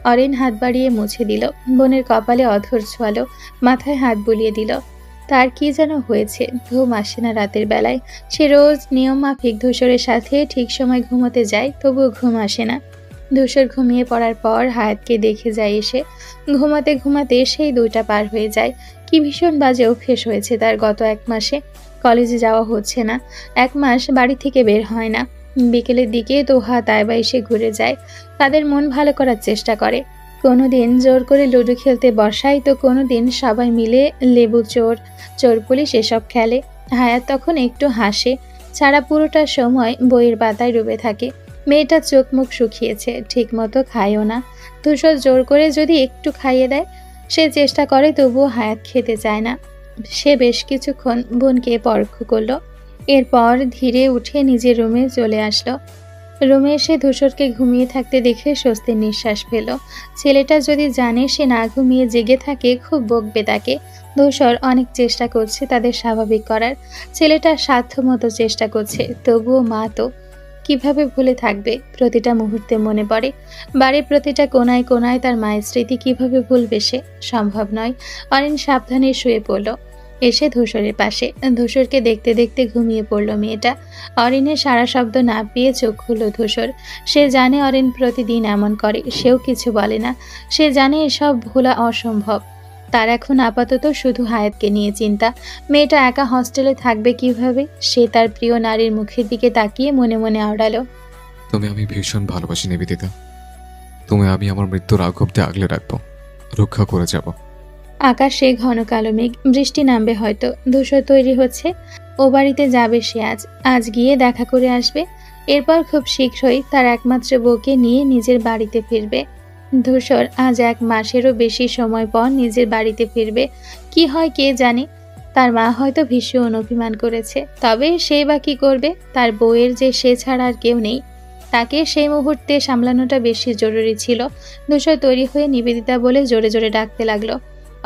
অরিন হাত বাড়িয়ে মুছে দিল। বোনের কপালে অধর ছোঁয়ালো, মাথায় হাত বুলিয়ে দিল। তার কি যেন হয়েছে, ঘুম আসে না রাতের বেলায়। সে রোজ নিয়ম মাফিক ধূসরের সাথে ঠিক সময় ঘুমোতে যায়, তবুও ঘুম আসে না। ধূসর ঘুমিয়ে পড়ার পর হায়াতকে দেখে যায় এসে। ঘুমাতে ঘুমাতে সেই 2টা পার হয়ে যায়। কি ভীষণ বাজে অভ্যেস হয়েছে তার গত 1 মাসে। কলেজে যাওয়া হচ্ছে না, 1 মাস বাড়ি থেকে বের হয় না। বিকেলের দিকে তোহা তাইবা এসে ঘুরে যায়, তাদের মন ভালো করার চেষ্টা করে। কোনোদিন জোর করে লুডো খেলতে বসায়, তো কোনোদিন সবাই মিলে লেবু চোর, চোর পুলিশ এসব খেলে। হায়াত তখন একটু হাসে, ছাড়া পুরোটা সময় বইয়ের পাতায় ডুবে থাকে। মেয়েটা চোখ মুখ শুকিয়েছে, ঠিক মতো খায়ও না। ধূসর জোর করে যদি একটু খাইয়ে দেয় সে চেষ্টা করে, তবুও হায়াত খেতে চায় না। সে বেশ কিছুক্ষণ বোনকে পরোক্ষ করলো। এরপর ধীরে উঠে নিজের রুমে চলে আসলো। রুমে এসে ধূসরকে ঘুমিয়ে থাকতে দেখে স্বস্তির নিঃশ্বাস ফেল। ছেলেটা যদি জানে সে না ঘুমিয়ে জেগে থাকে খুব বকবে তাকে। ধূসর অনেক চেষ্টা করছে তাদের স্বাভাবিক করার। ছেলেটা সাধ্যমতো চেষ্টা করছে, তবুও মা তো কিভাবে ভুলে থাকবে। প্রতিটা মুহূর্তে মনে পড়ে। বাড়ির প্রতিটা কোনায় কোনায় তার মায়ের স্মৃতি, কিভাবে ভুলবে সে? সম্ভব নয়। অরিন সাবধানে শুয়ে পড়ল এসে ধূসরের পাশে। ধূসরকে দেখতে দেখতে ঘুমিয়ে পড়ল মেয়েটা। অরিনের সারা শব্দ না পেয়ে চোখ খুলল ধূসর। সে জানে অরিন প্রতিদিন এমন করে, সেও কিছু বলে না। সে জানে এসব ভোলা অসম্ভব। তার এখন আপাতত শুধু হায়াতকে নিয়ে চিন্তা। মেয়েটা একা হস্টেলে থাকবে কিভাবে? সে তার প্রিয় নারীর মুখের দিকে তাকিয়ে মনে মনে আওড়ালো, তুমি আমি ভীষণ ভালোবাসি নিবেদিতা। তুমি আমি আমার মৃত্যুর আগ অব্দি আগলে রাখবো, রক্ষা করে যাব। আকাশে ঘন কালো মেঘ, বৃষ্টি নামবে হয়তো। ধূসর তৈরি হচ্ছে, ও বাড়িতে যাবে সে আজ গিয়ে দেখা করে আসবে। এরপর খুব শীঘ্রই তার একমাত্র বউকে নিয়ে নিজের বাড়িতে ফিরবে। ধূসর আজ 1 মাসেরও বেশি সময় পর নিজের বাড়িতে ফিরবে। কি হয় কে জানে। তার মা হয়তো ভীষণ অভিমান করেছে, তবে সে বা কি করবে? তার বউয়ের যে সে ছাড়া আর কেউ নেই। তাকে সেই মুহূর্তে সামলানোটা বেশি জরুরি ছিল। ধূসর তৈরি হয়ে নিবেদিতা বলে জোরে জোরে ডাকতে লাগলো।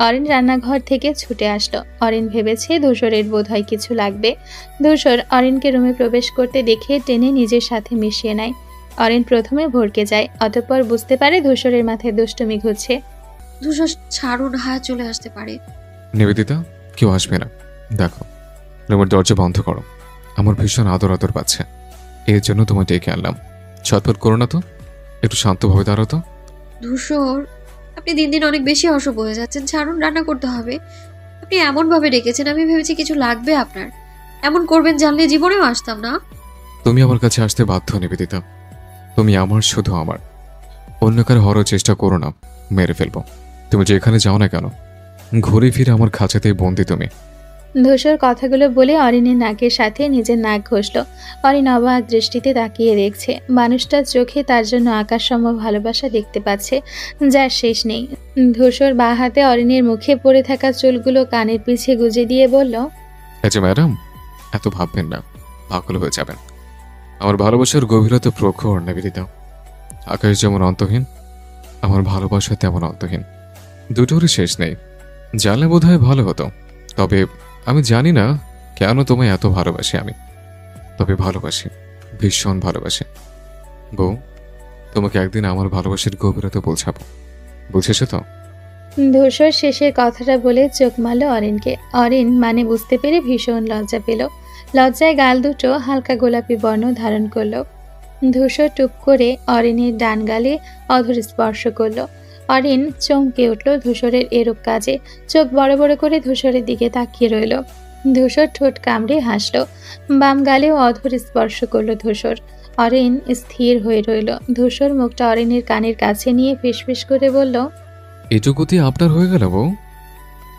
অরিন রান্নাঘর থেকে ছুটে আসলো। অরিন ভেবেছে ধূসরের বোধহয় কিছু লাগবে। ধূসর অরিনকে রুমে প্রবেশ করতে দেখে টেনে নিজের সাথে মিশিয়ে নেয়। অরিন প্রথমে ভড়কে যায়, অতঃপর বুঝতে পারে ধূসরের মাথায় দুষ্টুমি ঘুরছে। ধূসর ছাড়ুন, হায়া চলে আসতে পারে। নিবেদিতা, কেউ আসবে না। দেখো, রুমের দরজা বন্ধ করো। আমার ভীষণ আদর আদর পাচ্ছে, এর জন্য তোমায় ডেকে আনলাম। ছটফট করো না তো, একটু শান্তভাবে দাঁড়াও তো। ধূসর, আপনি দিন দিন অনেক বেশি অসুখ হয়ে যাচ্ছেন। ছাড়ুন, রান্না করতে হবে। আপনি এমন ভাবে ডেকেছেন, আমি ভেবেছি কিছু লাগবে আপনার। এমন করবেন জানলে জীবনেও আসতাম না। তুমি আমার কাছে আসতে বাধ্য নিবেদিতা। তুমি আমার, শুধু আমার। অন্য কারো হওয়ার চেষ্টা করো না, মেরে ফেলবো। তুমি যেখানে যাও না কেন, ঘুরে ফিরে আমার খাঁচাতেই বন্দি তুমি। ধূসর কথাগুলো বলে অরিনের নাকের সাথে নিজের নাক ঘষল। অরিন অবাক দৃষ্টিতে তাকিয়ে দেখছে। মানুষটার চোখে তার জন্য আকাশসম ভালোবাসা দেখতে পাচ্ছে, যার শেষ নেই। ধূসর বাঁ হাতে অরিনের মুখে পড়ে থাকা চুলগুলো কানের পিছে গুজে দিয়ে বলল, আচ্ছা ম্যাডাম, এত ভাববেন না, পাগল হয়ে যাবেন। আমার ভালোবাসার গভীরতা প্রখর নিবেদিতা। আকাশ যেমন অন্তহীন, আমার ভালোবাসা তেমন অন্তহীন। দুটোরই শেষ নেই। জানলে বোধহয় ভালো হতো, তবে আমি জানি না কেন তোমায় এত ভালোবাসি আমি। তবে ভালোবাসি, ভীষণ ভালোবাসি। বউ, তোমাকে একদিন আমার ভালোবাসার গভীরতা বোঝাবো, বুঝেছো তো? ধূসর শেষের কথাটা বলে চোখ মারল অরিনকে। অরিন মানে বুঝতে পেরে ভীষণ লজ্জা পেল। লজ্জায় গাল দুটো হালকা গোলাপি বর্ণ ধারণ করল। ধূসর টুপ করে অরিনের ডান গালে অধর স্পর্শ করল। অরিন চমকে উঠল ধূসরের এরূপ কাজে। চোখ বড় বড় করে ধূসরের দিকে তাকিয়ে রইল। ধূসর ঠোঁট কামড়ে হাসল। বাম গালেও অধর স্পর্শ করল ধূসর। অরিন স্থির হয়ে রইল। ধূসর মুখটা অরিনের কানের কাছে নিয়ে ফিসফিস করে বলল, এটুকুতে আপনার হয়ে গেল বউ?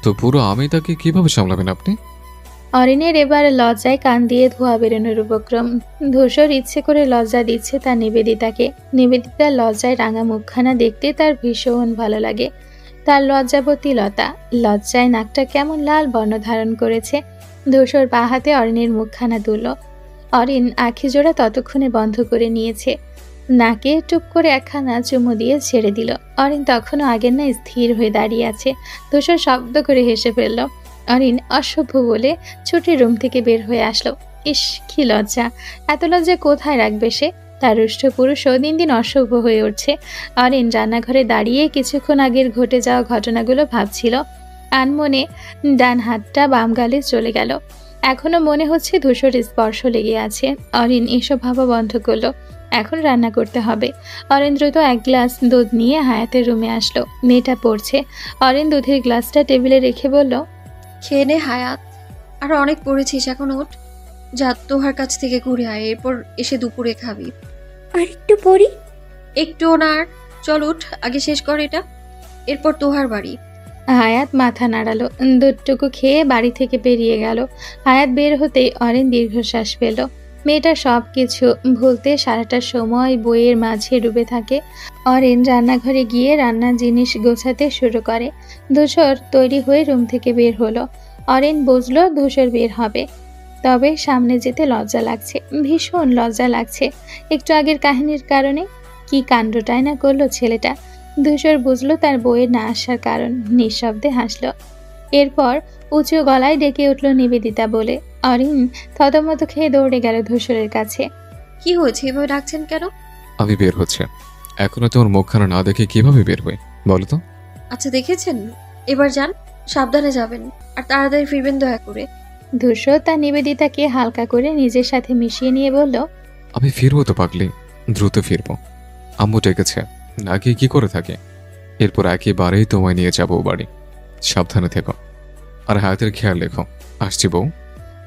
তো পুরো আমি তাকে কিভাবে সামলাবেন আপনি? অরিনের এবার লজ্জায় কান দিয়ে ধোঁয়া বেরোনোর উপক্রম। ধূসর ইচ্ছে করে লজ্জা দিচ্ছে তার নিবেদিতাকে। নিবেদিতার লজ্জায় রাঙা মুখখানা দেখতে তার ভীষণ ভালো লাগে। তার লজ্জাবতী লতা, লজ্জায় নাকটা কেমন লাল বর্ণ ধারণ করেছে। ধূসর বাঁ হাতে অরিনের মুখখানা তুলল। অরিন আখি জোড়া ততক্ষণে বন্ধ করে নিয়েছে। নাকে টুপ করে একখানা চুমু দিয়ে ছেড়ে দিল। অরিন তখনও আগের না স্থির হয়ে দাঁড়িয়ে আছে। ধূসর শব্দ করে হেসে ফেলল। অরিন অসভ্য বলে ছুটে রুম থেকে বের হয়ে আসলো। ইস, কি লজ্জা! এত লজ্জা কোথায় রাখবে সে? তার রুষ্ট পুরুষও দিন দিন অসভ্য হয়ে উঠছে। অরিন রান্নাঘরে দাঁড়িয়ে কিছুক্ষণ আগের ঘটে যাওয়া ঘটনাগুলো ভাবছিল। আনমনে ডান হাতটা বাম গালে চলে গেল। এখনো মনে হচ্ছে ধূসর স্পর্শ লেগে আছে। অরিন এসব ভাবা বন্ধ করলো। এখন রান্না করতে হবে। অরিন দ্রুত 1 গ্লাস দুধ নিয়ে হায়াতের রুমে আসলো। মেয়েটা পড়ছে। অরিন দুধের গ্লাসটা টেবিলে রেখে বলল, খেয়ে নে হায়াত, আর অনেক পড়েছিস, এখন ওঠ। যা তোহার কাছ থেকে ঘুরে আয়, এরপর এসে দুপুরে খাবি। আর একটু পড়ি। একটু না, আর চল উঠ, আগে শেষ কর এটা, এরপর তোহার বাড়ি। হায়াত মাথা নাড়ালো। দুধটুকু খেয়ে বাড়ি থেকে বেরিয়ে গেল। হায়াত বের হতেই অরিন দীর্ঘশ্বাস পেল। মেয়েটা সব কিছু ভুলতে সারাটা সময় বইয়ের মাঝে ডুবে থাকে। অরিন রান্নাঘরে গিয়ে রান্নার জিনিস গোছাতে শুরু করে। ধূসর তৈরি হয়ে রুম থেকে বের হলো। অরিন বুঝলো ধূসর বের হবে, তবে সামনে যেতে লজ্জা লাগছে, ভীষণ লজ্জা লাগছে। একটু আগের কাহিনীর কারণে কি কাণ্ডটাই না করলো ছেলেটা। ধূসর বুঝলো তার বইয়ের না আসার কারণ, নিঃশব্দে হাসলো। এরপর উঁচু গলায় ডেকে উঠল নিবেদিতা বলে। অরিন থতমত খেয়ে দৌড়ে গেল ধূসরের কাছে। কি হয়েছে, এভাবে ডাকছেন কেন? আমি বের হচ্ছে। এখনো তোমার মুখখানা না দেখে কিভাবে বের হই বলো তো? আচ্ছা দেখেছেন, এবার যান, সাবধানে যাবেন, আর তাড়াতাড়ি ফিরবেন দয়া করে। ধূসর তার নিবেদিতাকে হালকা করে নিজের সাথে মিশিয়ে নিয়ে বলল, আমি ফিরবো তো পাগলি, দ্রুত ফিরবো। আম্মু ডেকেছে, না গিয়ে কি করে থাকে। এরপর একেবারেই তোমায় নিয়ে যাবো বাড়ি। সাবধানে থেকো, আর হায়াতের খেয়াল রেখো। আসছি বউ।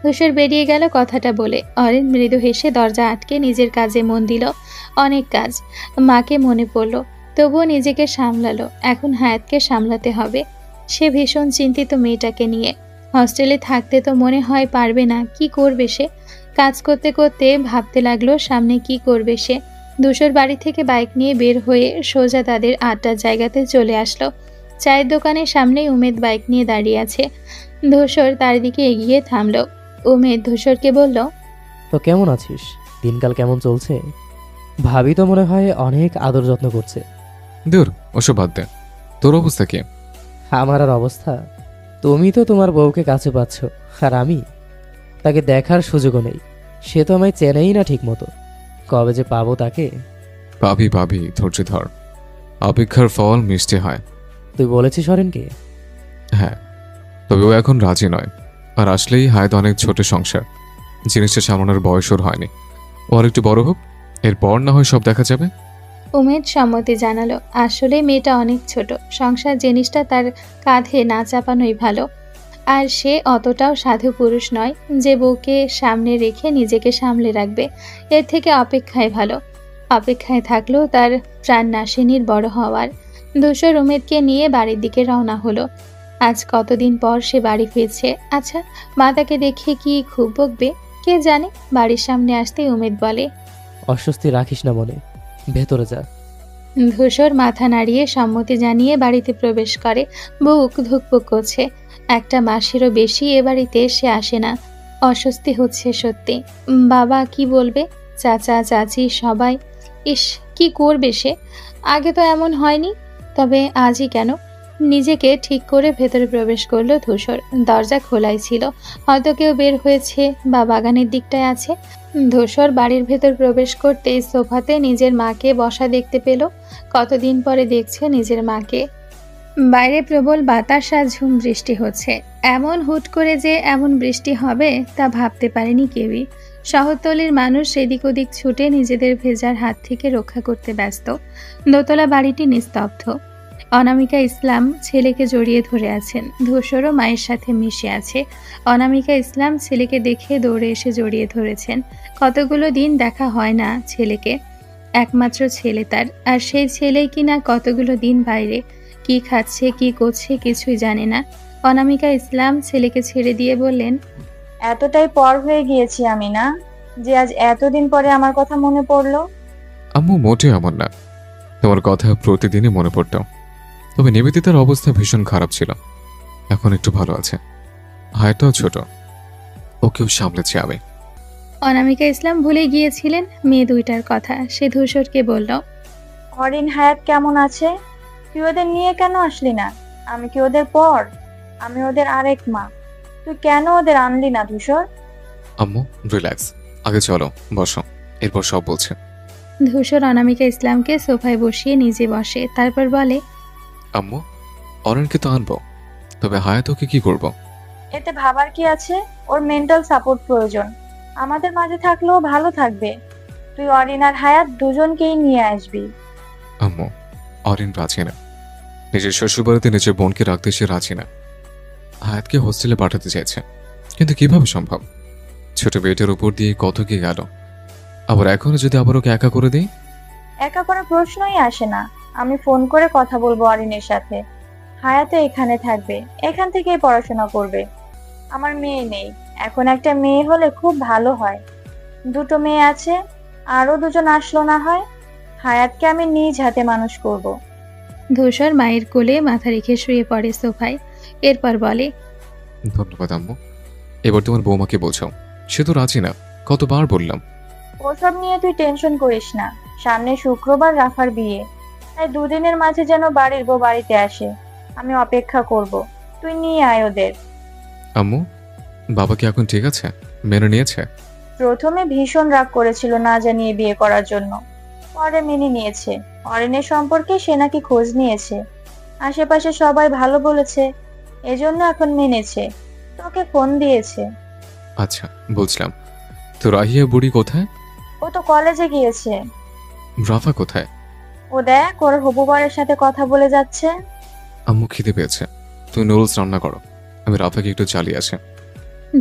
ধূসর বেরিয়ে গেল কথাটা বলে। অরিন মৃদু হেসে দরজা আটকে নিজের কাজে মন দিল। অনেক কাজ, মাকে মনে পড়ল, তবুও নিজেকে সামলালো। এখন হায়াতকে সামলাতে হবে। সে ভীষণ চিন্তিত মেয়েটাকে নিয়ে। হস্টেলে থাকতে তো মনে হয় পারবে না। কি করবে সে? কাজ করতে করতে ভাবতে লাগলো সামনে কি করবে সে। ধূসর বাড়ি থেকে বাইক নিয়ে বের হয়ে সোজা তাদের আড্ডার জায়গাতে চলে আসলো। চায়ের দোকানের সামনেই উমেদ বাইক নিয়ে দাঁড়িয়ে আছে। ধূসর তার দিকে এগিয়ে থামলো। উমেদ ধূসরকে বলল, তো কেমন আছিস? দিনকাল কেমন চলছে? ভাবি তো মনে হয় অনেক আদর যত্ন করছে। দূর, ওসব বাদ দে। তোর অবস্থা কি? আমার আর অবস্থা? তুমি তো তোমার বউকে কাছে পাচ্ছ, আর আমি তাকে দেখার সুযোগও নেই। সে তো আমায় চেনেই না ঠিক মতো। কবে যে পাবো তাকে। পাবি পাবি, ধৈর্য ধর। অপেক্ষার ফল মিষ্টি হয়। তুই বলেছিস অরিনকে? হ্যাঁ, তবে ও এখন রাজি নয়। আর আসলেই হায়াত অনেক ছোট সংসার, জিনিসটা সামলানোর বয়স ওর হয়নি। ও আর একটু বড় হোক, এরপর না হয় সব দেখা যাবে। উমেদ সম্মতি জানালো। আসলে মেয়েটা অনেক ছোট, সংসার জিনিসটা তার কাঁধে না চাপানোই ভালো। আর সে অতটাও সাধু পুরুষ নয় যে বউকে সামনে রেখে নিজেকে সামলে রাখবে। এর থেকে অপেক্ষায় ভালো। অপেক্ষায় থাকলেও তার প্রাণ নাশিনীর বড় হওয়ার। ধূসর উমেদকে নিয়ে বাড়ির দিকে রওনা হলো। আজ কতদিন পর সে বাড়ি ফিরছে। আচ্ছা, মা তাকে দেখে কি খুব বকবে? কে জানে। বাড়ির সামনে আসতেই উমেদ বলে, অস্বস্তি রাখিস না মনে, ভেতরে যা। ধূসর মাথা নাড়িয়ে সম্মতি জানিয়ে বাড়িতে প্রবেশ করে। বুক ধুকপুক করছে। একটা মাসেরও বেশি এ বাড়িতে সে আসে না। অস্বস্তি হচ্ছে সত্যি। বাবা কি বলবে? চাচা চাচি সবাই। ইস, কি করবে সে? আগে তো এমন হয়নি, তবে আজই কেন? নিজেকে ঠিক করে ভেতরে প্রবেশ করলো ধূসর। দরজা খোলাই ছিল, হয়তো কেউ বের হয়েছে বা বাগানের দিকটায় আছে। ধূসর বাড়ির ভেতর প্রবেশ করতেই সোফাতে নিজের মাকে বসা দেখতে পেল। কতদিন পরে দেখছে নিজের মাকে। বাইরে প্রবল বাতাস আর ঝুম বৃষ্টি হচ্ছে। এমন হুট করে যে এমন বৃষ্টি হবে তা ভাবতে পারেনি কেউই। শহরতলির মানুষ এদিক ওদিক ছুটে নিজেদের ভেজার হাত থেকে রক্ষা করতে ব্যস্ত। দোতলা বাড়িটি নিস্তব্ধ। অনামিকা ইসলাম ছেলেকে জড়িয়ে ধরে আছেন। ধূসরও মায়ের সাথে মিশে আছে। অনামিকা ইসলাম ছেলেকে দেখে দৌড়ে এসে জড়িয়ে ধরেছেন। কতগুলো দিন দেখা হয় না ছেলেকে। একমাত্র ছেলে তার, আর সেই ছেলেই কিনা কতগুলো দিন বাইরে। কি খাচ্ছে কি করছে কিছুই জানে না। অনামিকা ইসলাম ছেলেকে ছেড়ে দিয়ে বললেন, এতটাই পর হয়ে গিয়েছি আমি না, যে আজ এতদিন পরে আমার কথা মনে পড়লো। আম্মু মোটেও এমন না, তোমার কথা প্রতিদিনই মনে পড়তো। তবে নিবেদিতার অবস্থা ভীষণ খারাপ ছিল, এখন একটু ভালো আছে। হায়াতটাও ছোট, ওকেও সামলেছি আমি। অনামিকা ইসলাম ভুলে গিয়েছিলেন মেয়ে দুইটার কথা। সে ধূসরকে বলল, অরিন হায়াত কেমন আছে? তুই ওদের নিয়ে কেন আসলি না? আমি কি ওদের পর? আমি ওদের আরেক মা। তুই কেন ওদের আনলি না ধূসর? আম্মু রিল্যাক্স, আগে চলো বসো, এরপর সব বলছে। ধূসর অনামিকা ইসলামকে সোফায় বসিয়ে নিজে বসে। তারপর বলে, আম্মু অরণকে তো আনবো, তবে হায়াত ওকে কি করবো? এতে ভাবার কি আছে? ওর মেন্টাল সাপোর্ট প্রয়োজন। আমাদের মাঝে থাকলেও ভালো থাকবে। তুই অরিন আর হায়াত দুজনকেই নিয়ে আসবি। আম্মু অরিন রাজি না, নিজের শ্বশুরবাড়িতে নিজের বোনকে রাখতে সে রাজি না। হায়াতকে হোস্টেলে পাঠাতে চাইছে, কিন্তু কিভাবে সম্ভব? ছোট বেটের উপর দিয়ে কত কি গেল, আবার এখনো যদি আবার ওকে একা করে দিই? একা কোনো প্রশ্নই আসে না। আমি ফোন করে কথা বলবো অরিনের সাথে। হায়াতে এখানে থাকবে, এখান থেকেই পড়াশোনা করবে। আমার মেয়ে নেই, এখন একটা মেয়ে হলে খুব ভালো হয়। দুটো মেয়ে আছে, আরো দুজন আসলো না হয়। হায়াতকে আমি নিজ হাতে মানুষ করব। ধূসর মায়ের কোলে মাথা রেখে শুয়ে পড়ে সোফায়। এরপর বলে, ধন্যবাদ আম্মু। এবার তোমার বৌমাকে বোঝাও, সে তো রাজি না, কতবার বললাম। ওসব নিয়ে তুই টেনশন করিস না। সামনে শুক্রবার রাফার বিয়ে, তাই দুদিনের মাঝে যেন বাড়ির বউ বাড়িতে আসে। আমি অপেক্ষা করব, তুই নিয়ে আয় ওদের। আম্মু বাবা কি এখন ঠিক আছে? মেনে নিয়েছে? প্রথমে ভীষণ রাগ করেছিল না জানিয়ে বিয়ে করার জন্য, পরে মেনে নিয়েছে। অরিনের সম্পর্কে সে নাকি খোঁজ নিয়েছে, আশেপাশে সবাই ভালো বলেছে, এজন্য এখন মেনেছে। তোকে ফোন দিয়েছে। আচ্ছা বুঝলাম। তো রাহিয়া বুড়ি কোথায়? ও তো কলেজে গিয়েছে। রাফা কোথায়? ও দেখ ওর হবু বরের সাথে কথা বলে যাচ্ছে। আম্মু খিদে পেয়েছে, তুমি নুডলস রান্না করো, আমি রাফাকে একটু চালিয়ে আসি।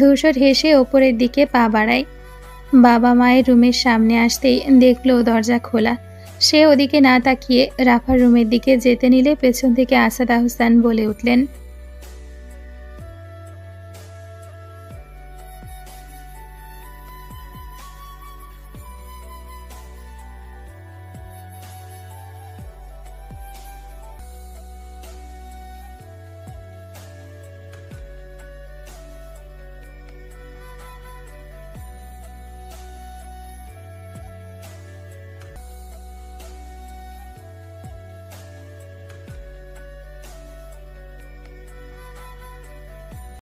ধূসর হেসে ওপরের দিকে পা বাড়ায়। বাবা মায়ের রুমের সামনে আসতেই দেখলো দরজা খোলা। সে ওদিকে না তাকিয়ে রাফার রুমের দিকে যেতে নিলে পেছন থেকে আসাদ আহসান বলে উঠলেন,